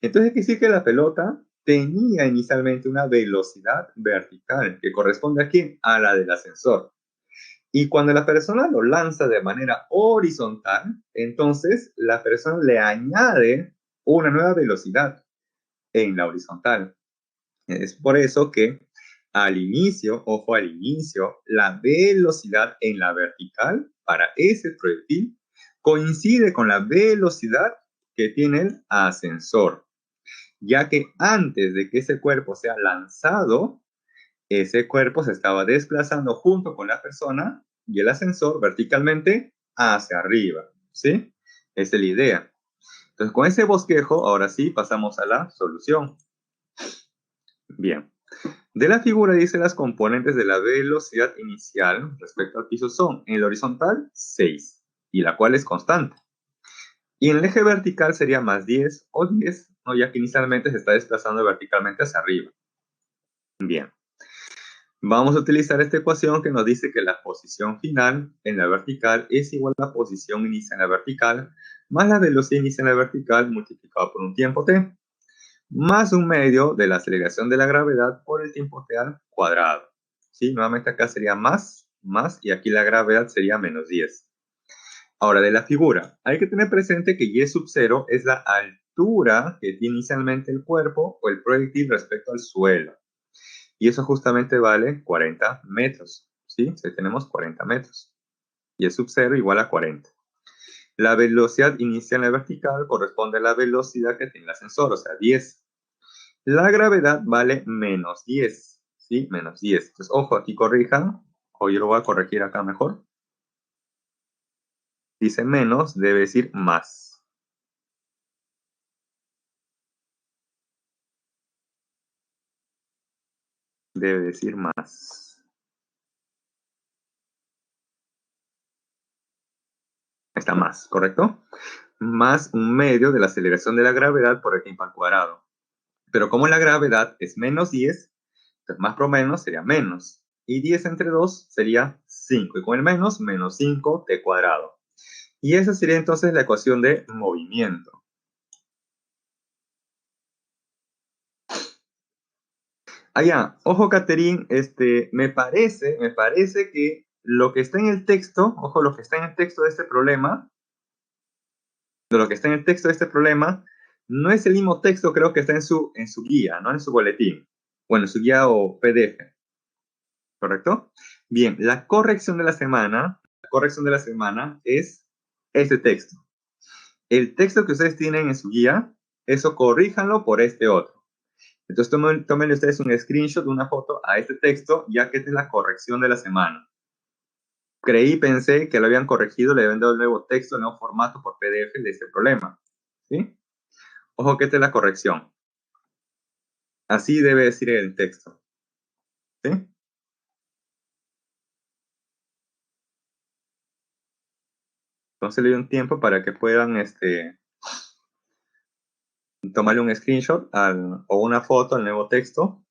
Entonces, quiere decir que la pelota tenía inicialmente una velocidad vertical que corresponde a quién? A la del ascensor. Y cuando la persona lo lanza de manera horizontal, entonces la persona le añade una nueva velocidad en la horizontal. Es por eso que al inicio, ojo al inicio, la velocidad en la vertical para ese proyectil coincide con la velocidad que tiene el ascensor, ya que antes de que ese cuerpo sea lanzado, ese cuerpo se estaba desplazando junto con la persona y el ascensor verticalmente hacia arriba, ¿sí? Esa es la idea. Entonces, con ese bosquejo, ahora sí, pasamos a la solución. Bien. De la figura dice las componentes de la velocidad inicial respecto al piso son, en el horizontal, 6, y la cual es constante. Y en el eje vertical sería más 10 o 10, ¿no?, ya que inicialmente se está desplazando verticalmente hacia arriba. Bien. Vamos a utilizar esta ecuación que nos dice que la posición final en la vertical es igual a la posición inicial en la vertical más la velocidad inicial en la vertical multiplicado por un tiempo t, más un medio de la aceleración de la gravedad por el tiempo t al cuadrado. ¿Sí? Nuevamente acá sería más, y aquí la gravedad sería menos 10. Ahora, de la figura, hay que tener presente que y sub 0 es la altura que tiene inicialmente el cuerpo o el proyectil respecto al suelo. Y eso justamente vale 40 metros. ¿Sí? Si tenemos 40 metros. Y sub 0 igual a 40. La velocidad inicial en la vertical corresponde a la velocidad que tiene el ascensor, o sea, 10. La gravedad vale menos 10, ¿sí? Menos 10. Entonces, ojo, aquí corrijan, o yo lo voy a corregir acá mejor. Dice menos, debe decir más. Debe decir más. Está más, ¿correcto? Más un medio de la aceleración de la gravedad por el tiempo al cuadrado. Pero como la gravedad es menos 10, Entonces, más por menos sería menos. Y 10 entre 2 sería 5. Y con el menos 5t cuadrado. Y esa sería entonces la ecuación de movimiento. Ojo, Caterín, me parece que lo que está en el texto, ojo, lo que está en el texto de este problema, no es el mismo texto, creo que está en su guía, no en su boletín. Bueno, en su guía o PDF. ¿Correcto? Bien, la corrección de la semana es este texto. El texto que ustedes tienen en su guía, eso corríjanlo por este otro. Entonces tomen ustedes un screenshot de una foto a este texto, ya que esta es la corrección de la semana. Pensé que lo habían corregido, le habían dado el nuevo texto, el nuevo formato por PDF de este problema. ¿Sí? Ojo que esta es la corrección. Así debe decir el texto. ¿Sí? Entonces le doy un tiempo para que puedan tomarle un screenshot o una foto al nuevo texto.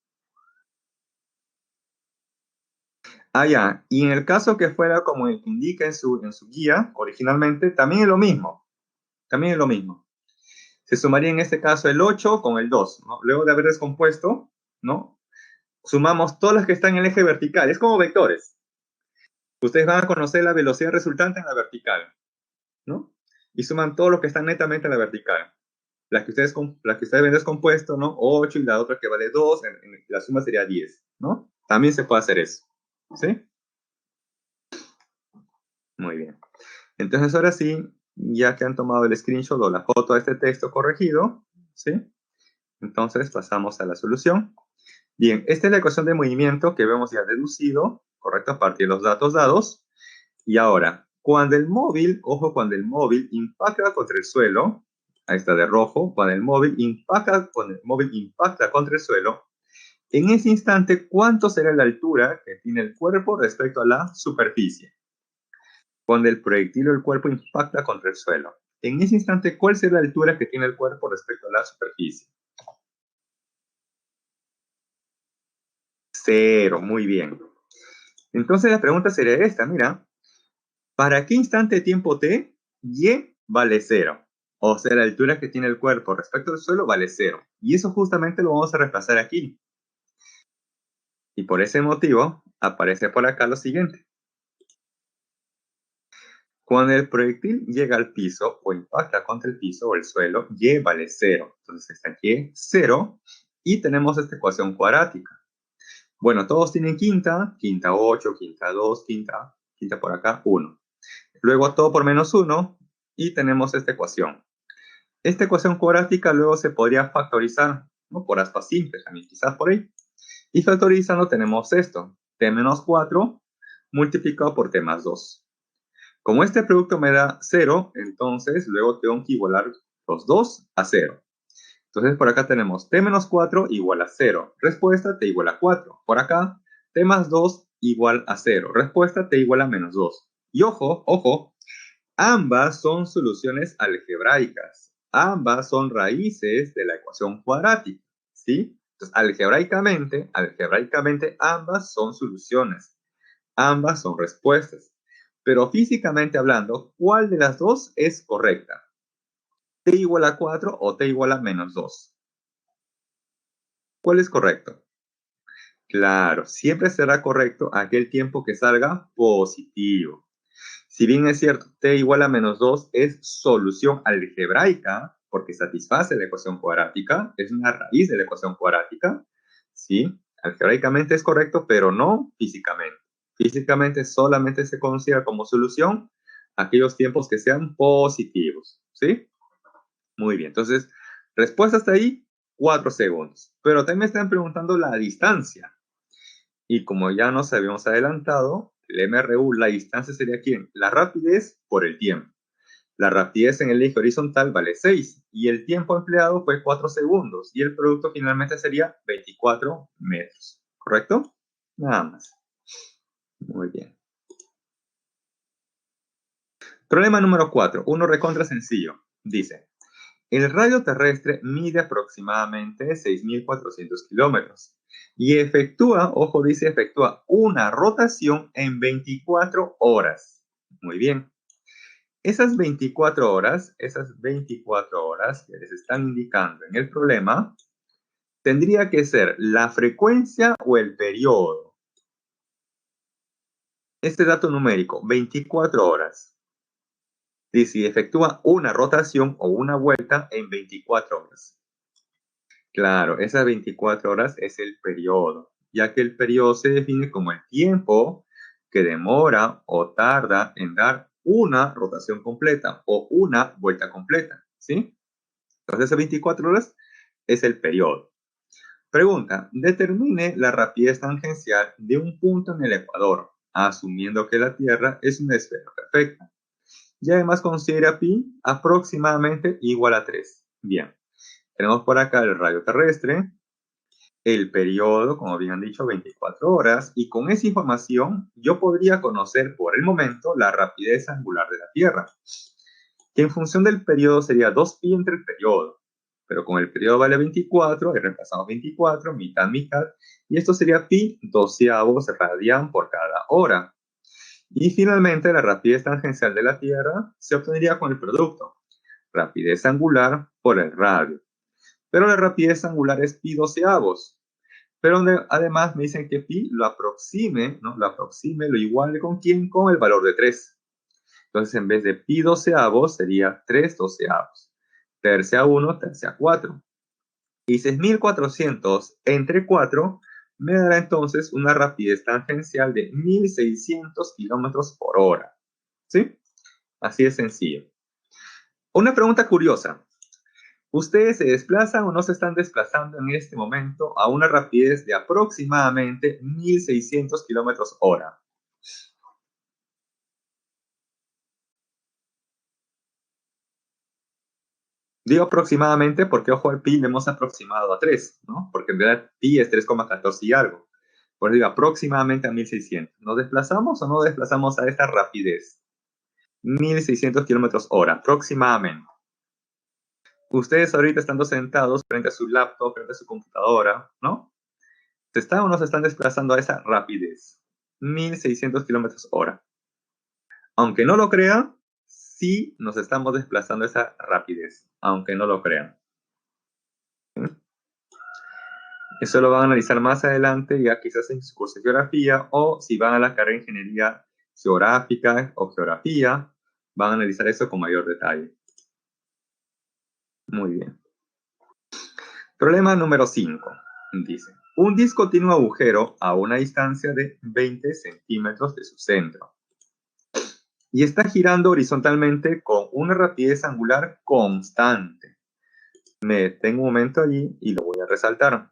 Y en el caso que fuera como el que indica en su guía, originalmente, también es lo mismo. Se sumaría en este caso el 8 con el 2, ¿no? Luego de haber descompuesto, ¿no? Sumamos todas las que están en el eje vertical. Es como vectores. Ustedes van a conocer la velocidad resultante en la vertical, ¿no? Y suman todo lo que está netamente en la vertical. Las que ustedes ven descompuesto, ¿no? 8 y la otra que vale 2, la suma sería 10, ¿no? También se puede hacer eso, ¿sí? Muy bien. Entonces, ahora sí, ya que han tomado el screenshot o la foto de este texto corregido, ¿sí? Entonces, pasamos a la solución. Bien, esta es la ecuación de movimiento que vemos ya deducido, ¿correcto? A partir de los datos dados. Y ahora, cuando el móvil impacta contra el suelo, ahí está de rojo, cuando el móvil impacta contra el suelo, en ese instante, ¿cuánto será la altura que tiene el cuerpo respecto a la superficie? Cuando el proyectil o el cuerpo impacta contra el suelo. En ese instante, ¿cuál será la altura que tiene el cuerpo respecto a la superficie? 0, muy bien. Entonces la pregunta sería esta, mira, ¿para qué instante de tiempo t y vale 0? O sea, la altura que tiene el cuerpo respecto al suelo vale 0. Y eso justamente lo vamos a reemplazar aquí. Y por ese motivo, aparece por acá lo siguiente. Cuando el proyectil llega al piso o impacta contra el piso o el suelo, y vale 0. Entonces está y 0 y tenemos esta ecuación cuadrática. Bueno, todos tienen quinta 8, quinta 2, quinta por acá, 1. Luego todo por menos 1 y tenemos esta ecuación. Esta ecuación cuadrática luego se podría factorizar, ¿no? Por aspas simples también, quizás por ahí. Y factorizando tenemos esto, t menos 4 multiplicado por t más 2. Como este producto me da 0, entonces luego tengo que igualar los dos a 0. Entonces por acá tenemos t menos 4 igual a 0. Respuesta t igual a 4. Por acá t más 2 igual a 0. Respuesta t igual a menos 2. Y ojo, ambas son soluciones algebraicas. Ambas son raíces de la ecuación cuadrática. ¿Sí? Entonces algebraicamente ambas son soluciones. Ambas son respuestas. Pero físicamente hablando, ¿cuál de las dos es correcta? ¿T igual a 4 o t igual a menos 2? ¿Cuál es correcto? Claro, siempre será correcto aquel tiempo que salga positivo. Si bien es cierto, t igual a menos 2 es solución algebraica, porque satisface la ecuación cuadrática, es una raíz de la ecuación cuadrática, ¿sí? Algebraicamente es correcto, pero no físicamente. Físicamente solamente se considera como solución aquellos tiempos que sean positivos, ¿sí? Muy bien, entonces, respuesta hasta ahí, 4 segundos. Pero también me están preguntando la distancia. Y como ya nos habíamos adelantado, el MRU, la distancia sería ¿quién? La rapidez por el tiempo. La rapidez en el eje horizontal vale 6 y el tiempo empleado fue 4 segundos y el producto finalmente sería 24 metros. ¿Correcto? Nada más. Muy bien. Problema número 4, uno recontra sencillo. Dice, El radio terrestre mide aproximadamente 6.400 kilómetros y efectúa, ojo, dice efectúa una rotación en 24 horas. Muy bien. Esas 24 horas que les están indicando en el problema, tendría que ser la frecuencia o el periodo. Este dato numérico, 24 horas. Y si efectúa una rotación o una vuelta en 24 horas. Claro, esas 24 horas es el periodo, ya que el periodo se define como el tiempo que demora o tarda en dar una rotación completa o una vuelta completa, ¿sí? Entonces, esas 24 horas es el periodo. Pregunta, determine la rapidez tangencial de un punto en el ecuador, asumiendo que la Tierra es una esfera perfecta. Y además considera pi aproximadamente igual a 3. Bien, tenemos por acá el radio terrestre, el periodo, como bien han dicho, 24 horas, y con esa información yo podría conocer por el momento la rapidez angular de la Tierra, que en función del periodo sería 2pi entre el periodo, pero como el periodo vale 24, ahí reemplazamos 24, mitad, mitad, y esto sería pi doceavos radian por cada hora. Y finalmente la rapidez tangencial de la Tierra se obtendría con el producto, rapidez angular por el radio. Pero la rapidez angular es pi doceavos. Pero además me dicen que pi lo aproxime, ¿no? Lo aproxime, lo iguale con quién, con el valor de 3. Entonces en vez de pi doceavos sería 3 doceavos. Tercia 1, tercia 4. Y 6.400 entre 4 me dará entonces una rapidez tangencial de 1.600 kilómetros por hora. ¿Sí? Así de sencillo. Una pregunta curiosa. ¿Ustedes se desplazan o no se están desplazando en este momento a una rapidez de aproximadamente 1.600 kilómetros hora? Digo aproximadamente porque, ojo, al pi le hemos aproximado a 3, ¿no? Porque en realidad pi es 3,14 y algo. Por eso digo aproximadamente a 1.600. ¿Nos desplazamos o no desplazamos a esta rapidez? 1.600 kilómetros hora, aproximadamente. Ustedes ahorita estando sentados frente a su laptop, frente a su computadora, ¿no? ¿Se están o no se están desplazando a esa rapidez? 1.600 kilómetros hora. Aunque no lo crean, sí nos estamos desplazando a esa rapidez, aunque no lo crean. Eso lo van a analizar más adelante, ya quizás en su curso de geografía, o si van a la carrera de ingeniería geográfica o geografía, van a analizar eso con mayor detalle. Muy bien. Problema número 5. Dice, un disco tiene un agujero a una distancia de 20 centímetros de su centro y está girando horizontalmente con una rapidez angular constante. Me detengo un momento allí y lo voy a resaltar.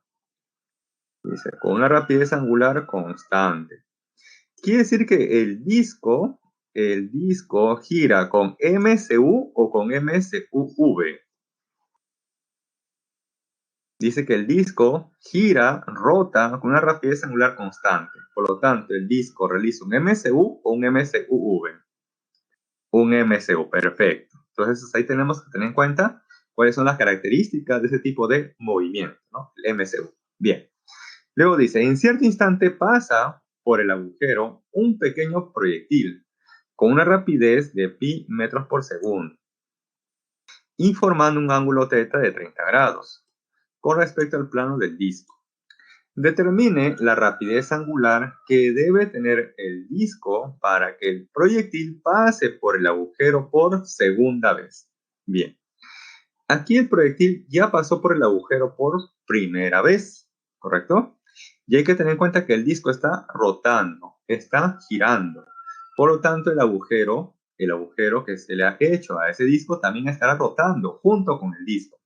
Dice, con una rapidez angular constante. Quiere decir que el disco gira con MSU o con MSUV. Dice que el disco gira, rota con una rapidez angular constante. Por lo tanto, el disco realiza un MSU o un MSUV. Un MSU, perfecto. Entonces, ahí tenemos que tener en cuenta cuáles son las características de ese tipo de movimiento, ¿no? El MSU. Bien. Luego dice, en cierto instante pasa por el agujero un pequeño proyectil con una rapidez de pi metros por segundo y formando un ángulo θ de 30 grados con respecto al plano del disco. Determine la rapidez angular que debe tener el disco para que el proyectil pase por el agujero por segunda vez. Bien, aquí el proyectil ya pasó por el agujero por primera vez, ¿correcto? Y hay que tener en cuenta que el disco está rotando, está girando. Por lo tanto, el agujero que se le ha hecho a ese disco también estará rotando junto con el disco.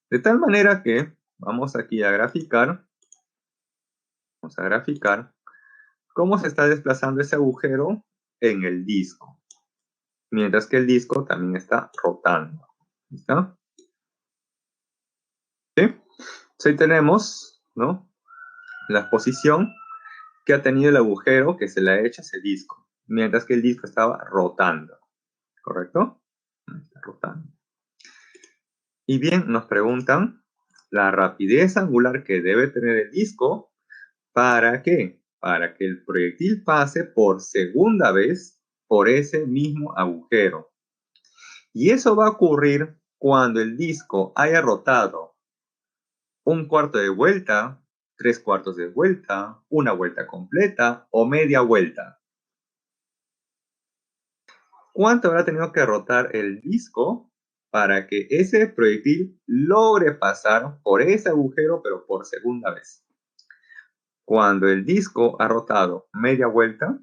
De tal manera que, vamos aquí a graficar, cómo se está desplazando ese agujero en el disco, mientras que el disco también está rotando. ¿Listo? ¿Sí? Entonces ahí tenemos, ¿no? La posición que ha tenido el agujero que se le ha hecho a ese disco, mientras que el disco estaba rotando. ¿Correcto? Está rotando. Y bien, nos preguntan la rapidez angular que debe tener el disco. ¿Para qué? Para que el proyectil pase por segunda vez por ese mismo agujero. Y eso va a ocurrir cuando el disco haya rotado un cuarto de vuelta, tres cuartos de vuelta, una vuelta completa o media vuelta. ¿Cuánto habrá tenido que rotar el disco para que ese proyectil logre pasar por ese agujero, pero por segunda vez? Cuando el disco ha rotado media vuelta,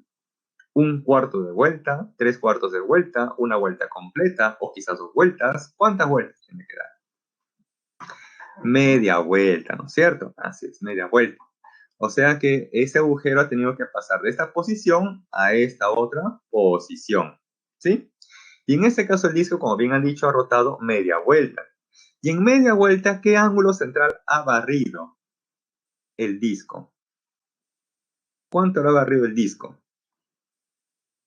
un cuarto de vuelta, tres cuartos de vuelta, una vuelta completa o quizás dos vueltas. ¿Cuántas vueltas tiene que dar? Media vuelta, ¿no es cierto? Así es, media vuelta. O sea que ese agujero ha tenido que pasar de esta posición a esta otra posición, ¿sí? Y en este caso el disco, como bien han dicho, ha rotado media vuelta. Y en media vuelta, ¿qué ángulo central ha barrido el disco? ¿Cuánto lo ha barrido el disco?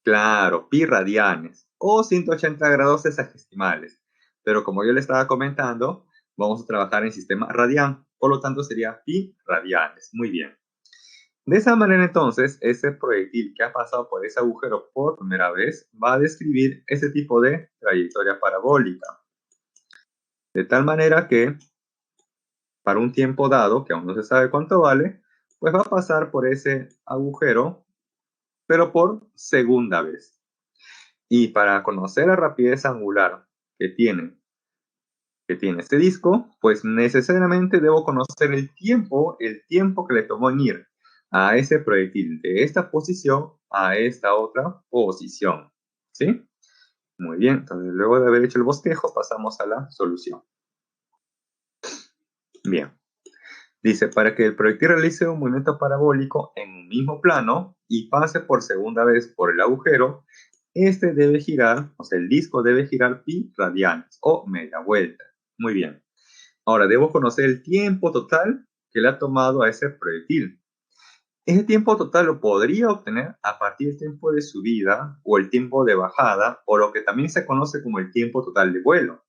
Claro, pi radianes o 180 grados sexagesimales. Pero como yo le estaba comentando, vamos a trabajar en sistema radian. Por lo tanto, sería pi radianes. Muy bien. De esa manera, entonces, ese proyectil que ha pasado por ese agujero por primera vez va a describir ese tipo de trayectoria parabólica. De tal manera que, para un tiempo dado, que aún no se sabe cuánto vale, pues va a pasar por ese agujero, pero por segunda vez. Y para conocer la rapidez angular que tiene este disco, pues necesariamente debo conocer el tiempo que le tomó en ir a ese proyectil de esta posición a esta otra posición. ¿Sí? Muy bien, entonces luego de haber hecho el bosquejo pasamos a la solución. Bien, dice, para que el proyectil realice un movimiento parabólico en un mismo plano y pase por segunda vez por el agujero, este debe girar, o sea, el disco debe girar pi radianes o media vuelta. Muy bien. Ahora, debo conocer el tiempo total que le ha tomado a ese proyectil. Ese tiempo total lo podría obtener a partir del tiempo de subida o el tiempo de bajada, o lo que también se conoce como el tiempo total de vuelo.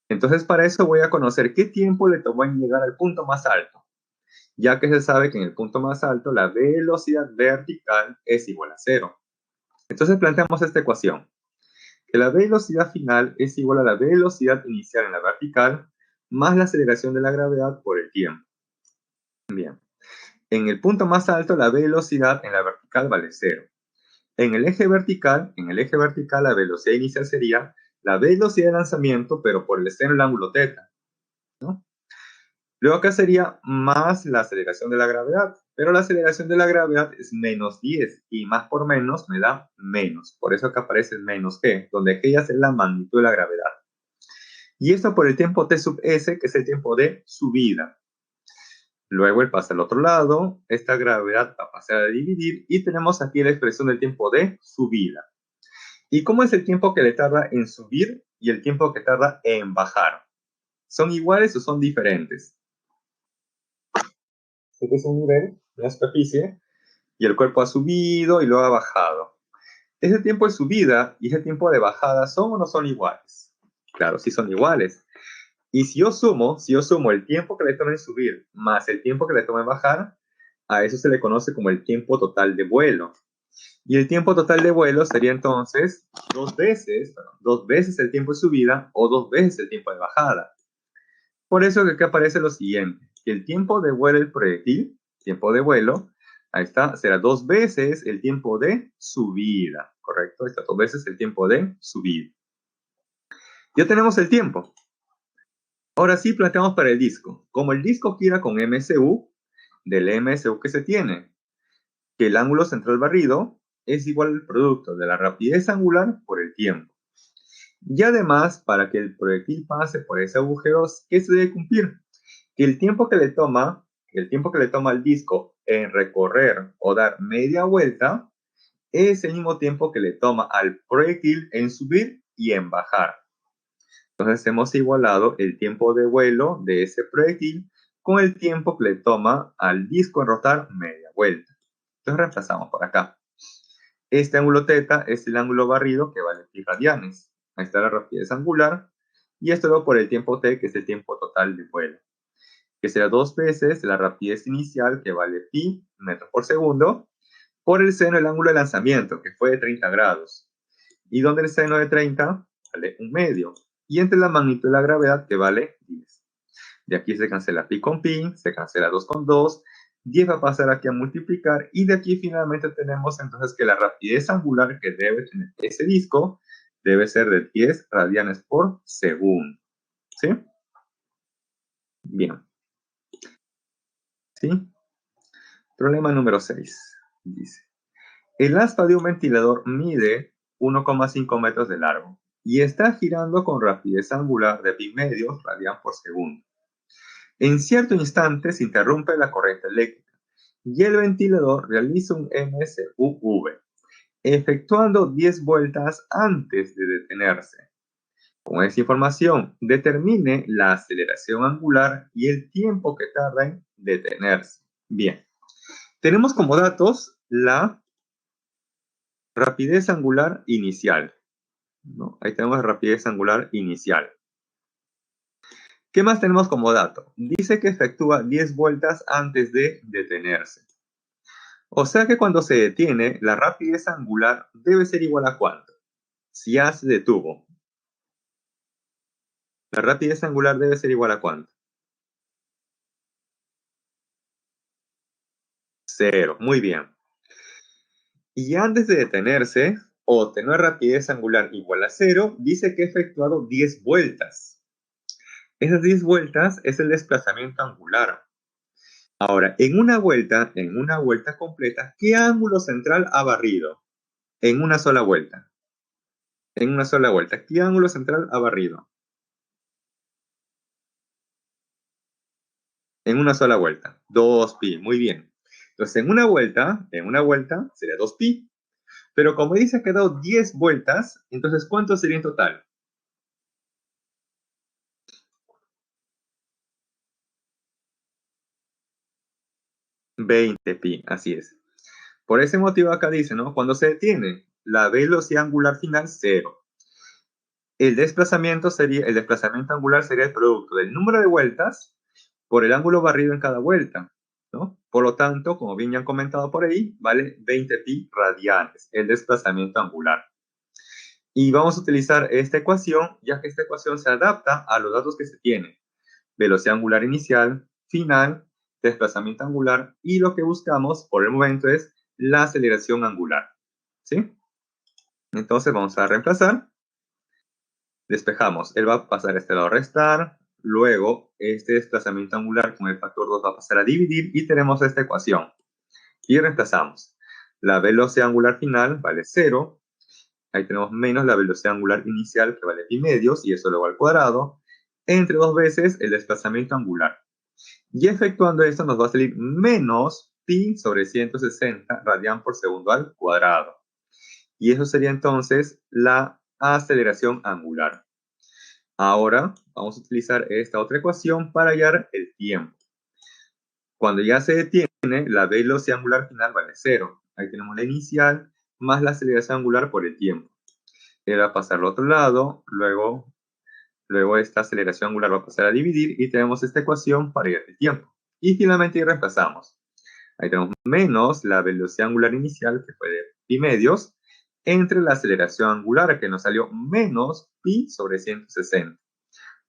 Entonces, para eso voy a conocer qué tiempo le tomó en llegar al punto más alto, ya que se sabe que en el punto más alto la velocidad vertical es igual a cero. Entonces planteamos esta ecuación, que la velocidad final es igual a la velocidad inicial en la vertical más la aceleración de la gravedad por el tiempo. Bien. En el punto más alto, la velocidad en la vertical vale cero. En el eje vertical, la velocidad inicial sería la velocidad de lanzamiento, pero por el seno del ángulo θ, ¿no? Luego acá sería más la aceleración de la gravedad, pero la aceleración de la gravedad es menos 10 y más por menos me da menos. Por eso acá aparece menos g, donde g ya es la magnitud de la gravedad. Y esto por el tiempo t sub s, que es el tiempo de subida. Luego él pasa al otro lado, esta gravedad va a pasar a dividir y tenemos aquí la expresión del tiempo de subida. ¿Y cómo es el tiempo que le tarda en subir y el tiempo que tarda en bajar? ¿Son iguales o son diferentes? Este es un nivel, una superficie, y el cuerpo ha subido y luego ha bajado. ¿Ese tiempo de subida y ese tiempo de bajada son o no son iguales? Claro, sí son iguales. Y si yo sumo el tiempo que le toma en subir más el tiempo que le toma en bajar, a eso se le conoce como el tiempo total de vuelo. Y el tiempo total de vuelo sería entonces dos veces el tiempo de subida o dos veces el tiempo de bajada. Por eso que aquí aparece lo siguiente, que el tiempo de vuelo del proyectil, tiempo de vuelo, ahí está, será dos veces el tiempo de subida, ¿correcto? Está dos veces el tiempo de subida. Ya tenemos el tiempo. Ahora sí planteamos para el disco. Como el disco gira con MSU, del MSU que se tiene, que el ángulo central barrido es igual al producto de la rapidez angular por el tiempo. Y además, para que el proyectil pase por ese agujero, ¿qué se debe cumplir? Que el tiempo que le toma al disco en recorrer o dar media vuelta es el mismo tiempo que le toma al proyectil en subir y en bajar. Entonces hemos igualado el tiempo de vuelo de ese proyectil con el tiempo que le toma al disco en rotar media vuelta. Entonces reemplazamos por acá. Este ángulo θ es el ángulo barrido que vale pi radianes. Ahí está la rapidez angular. y esto luego por el tiempo t, que es el tiempo total de vuelo, que será 2 veces la rapidez inicial, que vale pi metros por segundo, por el seno del ángulo de lanzamiento, que fue de 30 grados, y donde el seno de 30 vale 1/2, y entre la magnitud de la gravedad, que vale 10. De aquí se cancela pi con pi, se cancela 2 con 2, 10 va a pasar aquí a multiplicar, y de aquí finalmente tenemos entonces que la rapidez angular que debe tener ese disco debe ser de 10 radianes por segundo. ¿Sí? Bien. ¿Sí? Problema número 6. Dice, el asta de un ventilador mide 1,5 metros de largo y está girando con rapidez angular de pi medios radian por segundo. En cierto instante se interrumpe la corriente eléctrica y el ventilador realiza un MSUV, efectuando 10 vueltas antes de detenerse. Con esa información, determine la aceleración angular y el tiempo que tarda en detenerse. Bien, tenemos como datos la rapidez angular inicial, ¿no? Ahí tenemos la rapidez angular inicial. ¿Qué más tenemos como dato? Dice que efectúa 10 vueltas antes de detenerse. O sea que cuando se detiene, la rapidez angular debe ser igual a ¿cuánto? Si ya se detuvo. La rapidez angular debe ser igual a ¿cuánto? 0. Muy bien. Y antes de detenerse, o tener rapidez angular igual a 0, dice que ha efectuado 10 vueltas. Esas 10 vueltas es el desplazamiento angular. Ahora, en una vuelta completa, ¿qué ángulo central ha barrido? En una sola vuelta. En una sola vuelta, ¿qué ángulo central ha barrido? En una sola vuelta. 2pi, muy bien. Entonces, en una vuelta sería 2pi. Pero como dice que ha dado 10 vueltas, entonces, ¿cuánto sería en total? 20pi, así es. Por ese motivo acá dice, ¿no? Cuando se detiene, la velocidad angular final, 0. El desplazamiento angular sería el producto del número de vueltas por el ángulo barrido en cada vuelta, ¿no? Por lo tanto, como bien ya han comentado por ahí, vale 20pi radianes, el desplazamiento angular. Y vamos a utilizar esta ecuación, ya que esta ecuación se adapta a los datos que se tienen. Velocidad angular inicial, final, desplazamiento angular, y lo que buscamos por el momento es la aceleración angular, ¿sí? Entonces vamos a reemplazar. Despejamos, él va a pasar a este lado a restar, luego este desplazamiento angular con el factor 2 va a pasar a dividir y tenemos esta ecuación. Y reemplazamos. La velocidad angular final vale 0, ahí tenemos menos la velocidad angular inicial que vale pi medios y eso luego al cuadrado, entre 2 veces el desplazamiento angular. Y efectuando esto nos va a salir menos pi sobre 160 radian por segundo al cuadrado. Y eso sería entonces la aceleración angular. Ahora vamos a utilizar esta otra ecuación para hallar el tiempo. Cuando ya se detiene, la velocidad angular final vale 0. Ahí tenemos la inicial más la aceleración angular por el tiempo. Él va a pasar al otro lado, luego esta aceleración angular va a pasar a dividir y tenemos esta ecuación para hallar el tiempo. Y finalmente reemplazamos. Ahí tenemos menos la velocidad angular inicial, que fue de pi medios, entre la aceleración angular, que nos salió menos pi sobre 160.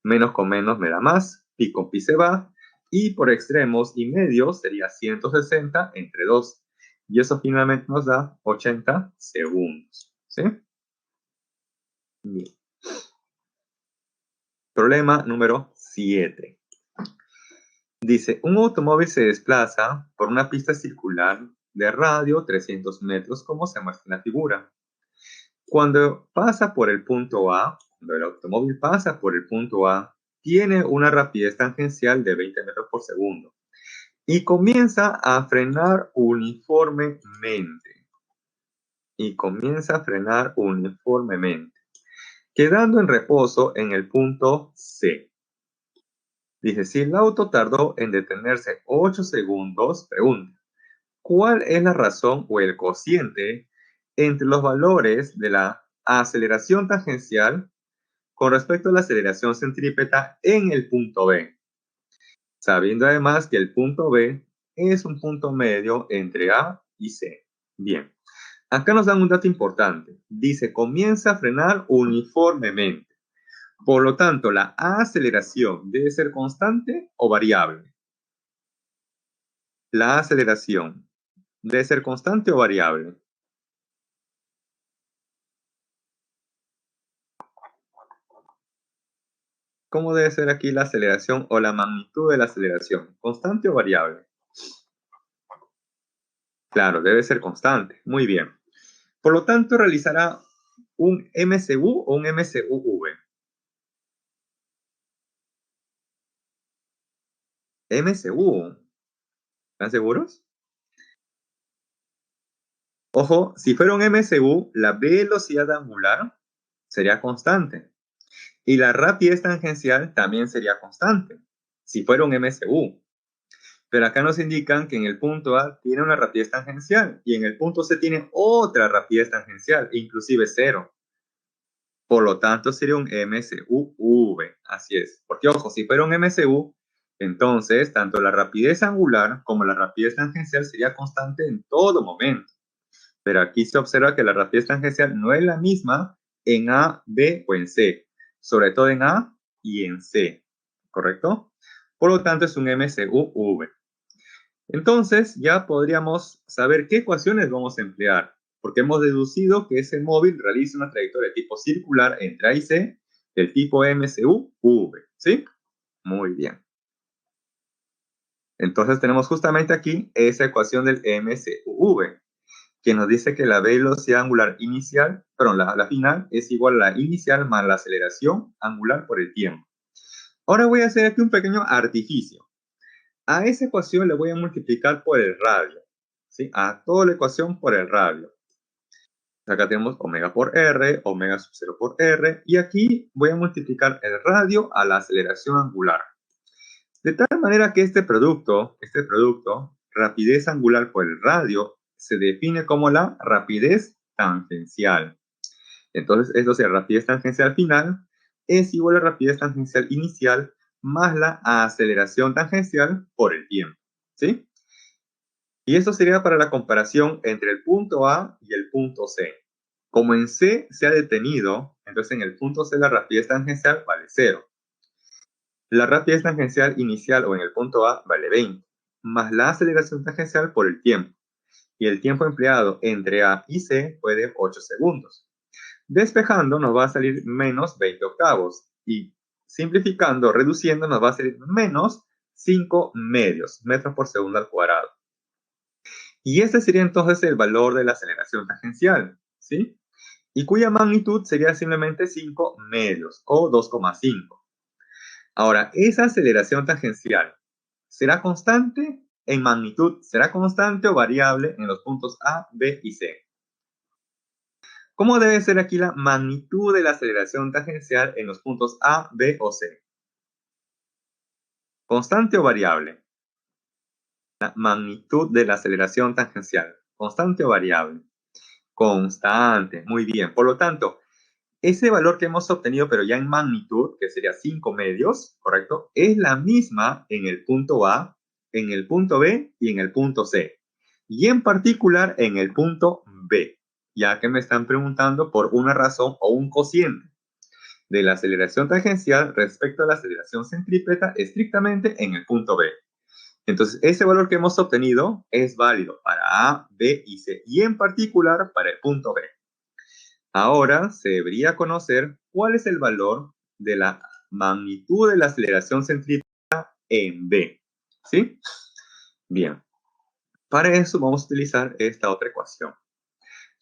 Menos con menos me da más, pi con pi se va, y por extremos y medios sería 160 entre 2. Y eso finalmente nos da 80 segundos. ¿Sí? Bien. Problema número 7. Dice, un automóvil se desplaza por una pista circular de radio 300 metros, como se muestra en la figura. Cuando pasa por el punto A, cuando el automóvil pasa por el punto A, tiene una rapidez tangencial de 20 metros por segundo y comienza a frenar uniformemente. Quedando en reposo en el punto C. Dice, si el auto tardó en detenerse 8 segundos, pregunta, ¿cuál es la razón o el cociente entre los valores de la aceleración tangencial con respecto a la aceleración centrípeta en el punto B, sabiendo además que el punto B es un punto medio entre A y C. Bien, acá nos dan un dato importante. Dice, comienza a frenar uniformemente. Por lo tanto, la aceleración debe ser constante o variable. La aceleración debe ser constante o variable. ¿Cómo debe ser aquí la aceleración o la magnitud de la aceleración? ¿Constante o variable? Claro, debe ser constante. Muy bien. Por lo tanto, realizará un MCU o un MCUV. MCU. ¿Están seguros? Ojo, si fuera un MCU, la velocidad angular sería constante. Y la rapidez tangencial también sería constante, si fuera un MCU. Pero acá nos indican que en el punto A tiene una rapidez tangencial y en el punto C tiene otra rapidez tangencial, inclusive cero. Por lo tanto, sería un MCUV. Así es. Porque, ojo, si fuera un MCU, entonces tanto la rapidez angular como la rapidez tangencial sería constante en todo momento. Pero aquí se observa que la rapidez tangencial no es la misma en A, B o en C. Sobre todo en A y en C. ¿Correcto? Por lo tanto, es un MCUV. Entonces, ya podríamos saber qué ecuaciones vamos a emplear, porque hemos deducido que ese móvil realiza una trayectoria de tipo circular entre A y C del tipo MCU-V, ¿sí? Muy bien. Entonces tenemos justamente aquí esa ecuación del MCU-V, que nos dice que la velocidad angular inicial, perdón, la final es igual a la inicial más la aceleración angular por el tiempo. Ahora voy a hacer aquí un pequeño artificio. A esa ecuación le voy a multiplicar por el radio, ¿sí? A toda la ecuación por el radio. Acá tenemos omega por R, omega sub 0 por R, y aquí voy a multiplicar el radio a la aceleración angular. De tal manera que este producto, rapidez angular por el radio, se define como la rapidez tangencial. Entonces, esto es rapidez tangencial final es igual a rapidez tangencial inicial más la aceleración tangencial por el tiempo, ¿sí? Y esto sería para la comparación entre el punto A y el punto C. Como en C se ha detenido, entonces en el punto C la rapidez tangencial vale 0. La rapidez tangencial inicial o en el punto A vale 20, más la aceleración tangencial por el tiempo. Y el tiempo empleado entre A y C fue de 8 segundos. Despejando nos va a salir menos 20 octavos. Y simplificando, reduciendo, nos va a salir menos 5 medios, metros por segundo al cuadrado. Y este sería entonces el valor de la aceleración tangencial, ¿sí? Y cuya magnitud sería simplemente 5 medios o 2,5. Ahora, esa aceleración tangencial será constante en magnitud, será constante o variable en los puntos A, B y C. ¿Cómo debe ser aquí la magnitud de la aceleración tangencial en los puntos A, B o C? ¿Constante o variable? La magnitud de la aceleración tangencial, ¿constante o variable? Constante, muy bien. Por lo tanto, ese valor que hemos obtenido, pero ya en magnitud, que sería 5 medios, ¿correcto? Es la misma en el punto A, en el punto B y en el punto C. Y en particular en el punto B, ya que me están preguntando por una razón o un cociente de la aceleración tangencial respecto a la aceleración centrípeta estrictamente en el punto B. Entonces, ese valor que hemos obtenido es válido para A, B y C, y en particular para el punto B. Ahora se debería conocer cuál es el valor de la magnitud de la aceleración centrípeta en B. ¿Sí? Bien. Para eso vamos a utilizar esta otra ecuación.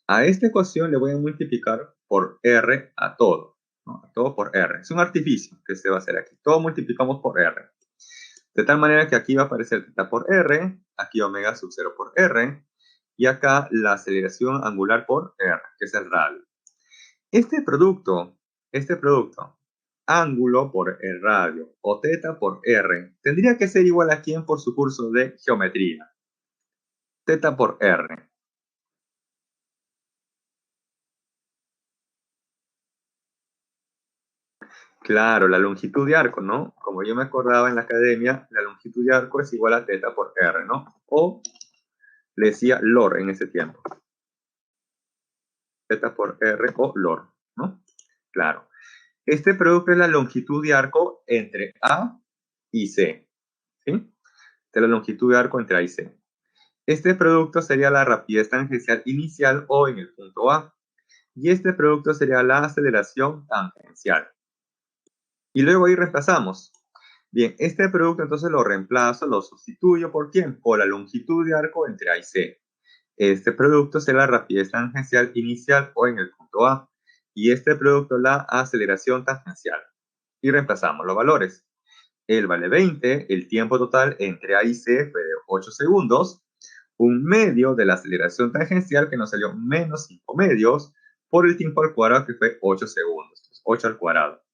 A esta ecuación le voy a multiplicar por R a todo. ¿No? A todo por R. Es un artificio que se va a hacer aquí. Todo multiplicamos por R. De tal manera que aquí va a aparecer θ por R, aquí omega sub 0 por R, y acá la aceleración angular por R, que es el radio. Este producto, ángulo por el radio o θ por R, tendría que ser igual a quién por su curso de geometría. θ por R. Claro, la longitud de arco, ¿no? Como yo me acordaba en la academia, la longitud de arco es igual a teta por r, ¿no? O le decía LOR en ese tiempo. Teta por r o LOR, ¿no? Claro. Este producto es la longitud de arco entre A y C, ¿sí? De la longitud de arco entre A y C. Este producto sería la rapidez tangencial inicial o en el punto A. Y este producto sería la aceleración tangencial. Y luego ahí reemplazamos. Bien, este producto entonces lo reemplazo, lo sustituyo ¿por quién? Por la longitud de arco entre A y C. Este producto será la rapidez tangencial inicial o en el punto A. Y este producto la aceleración tangencial. Y reemplazamos los valores. Él vale 20, el tiempo total entre A y C fue de 8 segundos, un medio de la aceleración tangencial que nos salió menos 5 medios, por el tiempo al cuadrado que fue 8 segundos, 8 al cuadrado.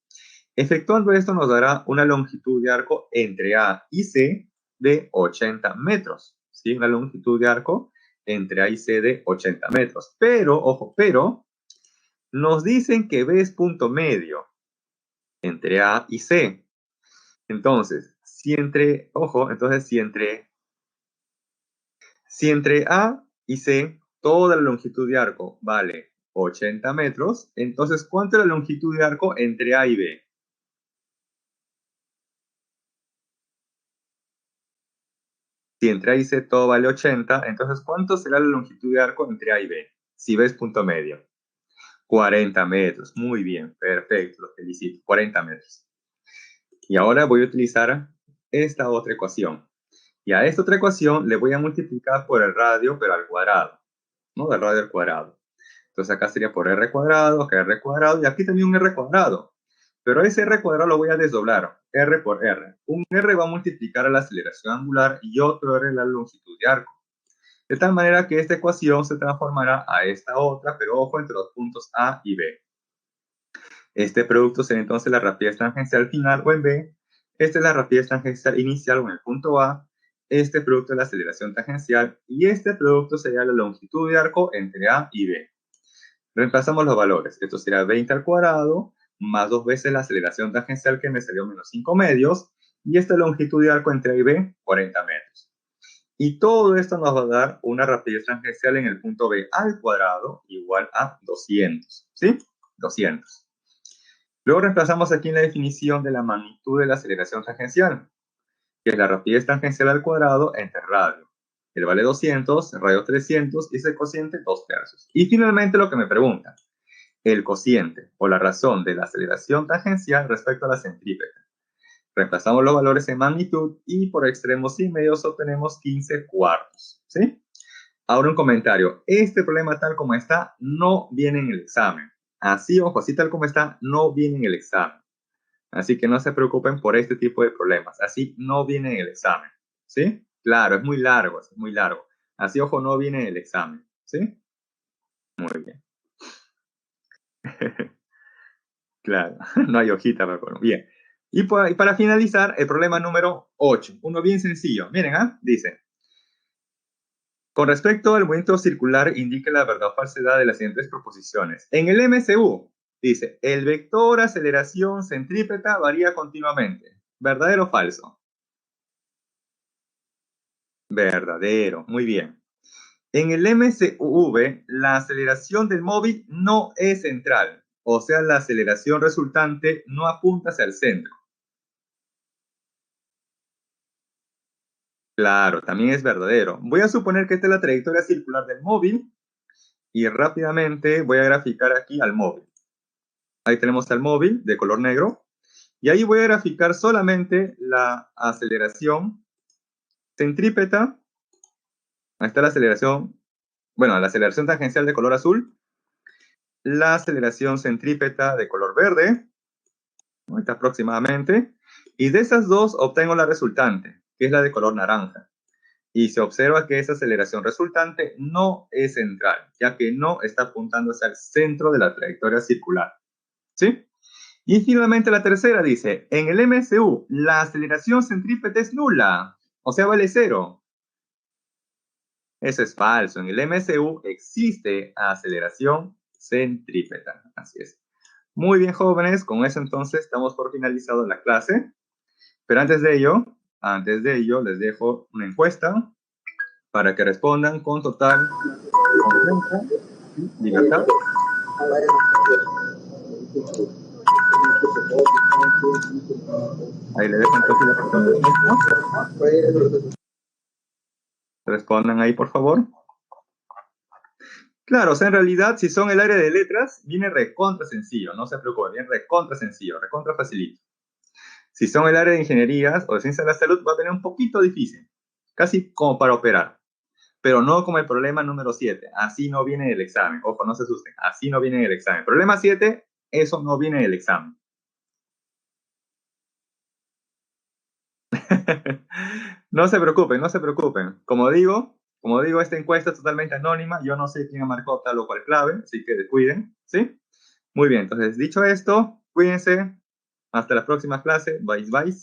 Efectuando esto nos dará una longitud de arco entre A y C de 80 metros, ¿sí? Una longitud de arco entre A y C de 80 metros. Pero, ojo, pero nos dicen que B es punto medio entre A y C. Entonces, si entre A y C toda la longitud de arco vale 80 metros, entonces, ¿cuánto es la longitud de arco entre A y B? Si entre A y C todo vale 80, entonces, ¿cuánto será la longitud de arco entre A y B? Si B es punto medio. 40 metros. Muy bien, perfecto, lo felicito. 40 metros. Y ahora voy a utilizar esta otra ecuación. Y a esta otra ecuación le voy a multiplicar por el radio, pero al cuadrado, ¿no? Del radio al cuadrado. Entonces acá sería por r cuadrado, acá r cuadrado, y aquí también un r cuadrado. Pero ese r cuadrado lo voy a desdoblar, r por r. Un r va a multiplicar a la aceleración angular y otro r la longitud de arco. De tal manera que esta ecuación se transformará a esta otra, pero ojo entre los puntos A y B. Este producto será entonces la rapidez tangencial final o en B. Esta es la rapidez tangencial inicial o en el punto A. Este producto es la aceleración tangencial y este producto sería la longitud de arco entre A y B. Reemplazamos los valores. Esto será 20 al cuadrado más 2 veces la aceleración tangencial que me salió menos 5 medios y esta longitud de arco entre A y B, 40 metros. Y todo esto nos va a dar una rapidez tangencial en el punto B al cuadrado igual a 200, ¿sí? 200. Luego reemplazamos aquí en la definición de la magnitud de la aceleración tangencial, que es la rapidez tangencial al cuadrado entre radio. El vale 200, radio 300 y ese cociente 2 tercios. Y finalmente lo que me preguntan, el cociente o la razón de la aceleración tangencial respecto a la centrípeta. Reemplazamos los valores en magnitud y por extremos y medios obtenemos 15 cuartos, ¿sí? Ahora un comentario. Este problema tal como está no viene en el examen. Así, ojo, así tal como está, no viene en el examen. Así que no se preocupen por este tipo de problemas. Así no viene en el examen, ¿sí? Claro, es muy largo, es muy largo. Así, ojo, no viene en el examen, ¿sí? Muy bien. Claro, no hay hojita, me acuerdo. Bien. Y para finalizar, el problema número 8. Uno bien sencillo. Miren, dice, con respecto al movimiento circular, indique la verdad o falsedad de las siguientes proposiciones. En el MCU, dice, el vector aceleración centrípeta varía continuamente. ¿Verdadero o falso? Verdadero. Muy bien. En el MCV, la aceleración del móvil no es central. O sea, la aceleración resultante no apunta hacia el centro. Claro, también es verdadero. Voy a suponer que esta es la trayectoria circular del móvil y rápidamente voy a graficar aquí al móvil. Ahí tenemos al móvil de color negro y ahí voy a graficar solamente la aceleración centrípeta. Ahí está la aceleración, bueno, la aceleración tangencial de color azul, la aceleración centrípeta de color verde, ¿no? Está aproximadamente, y de esas dos obtengo la resultante, que es la de color naranja. Y se observa que esa aceleración resultante no es central, ya que no está apuntando hacia el centro de la trayectoria circular, ¿sí? Y finalmente la tercera dice, en el MSU, la aceleración centrípeta es nula, o sea, vale cero. Eso es falso. En el MSU existe aceleración centrípeta, así es. Muy bien, jóvenes, con eso entonces estamos por finalizado la clase. Pero antes de ello, les dejo una encuesta para que respondan con total confianza y libertad. Ahí le dejo entonces la respuesta. Respondan ahí, por favor. Claro, o sea, en realidad, si son el área de letras, viene recontra sencillo, no se preocupen, viene recontra sencillo, recontra facilito. Si son el área de ingenierías o de ciencia de la salud, va a tener un poquito difícil, casi como para operar, pero no como el problema número 7, así no viene el examen, ojo, no se asusten, así no viene el examen. Problema 7, eso no viene en el examen. No se preocupen, no se preocupen. Como digo, esta encuesta es totalmente anónima. Yo no sé quién ha marcado tal o cual clave, así que descuiden, ¿sí? Muy bien, entonces dicho esto, cuídense. Hasta la próxima clase. Bye, bye.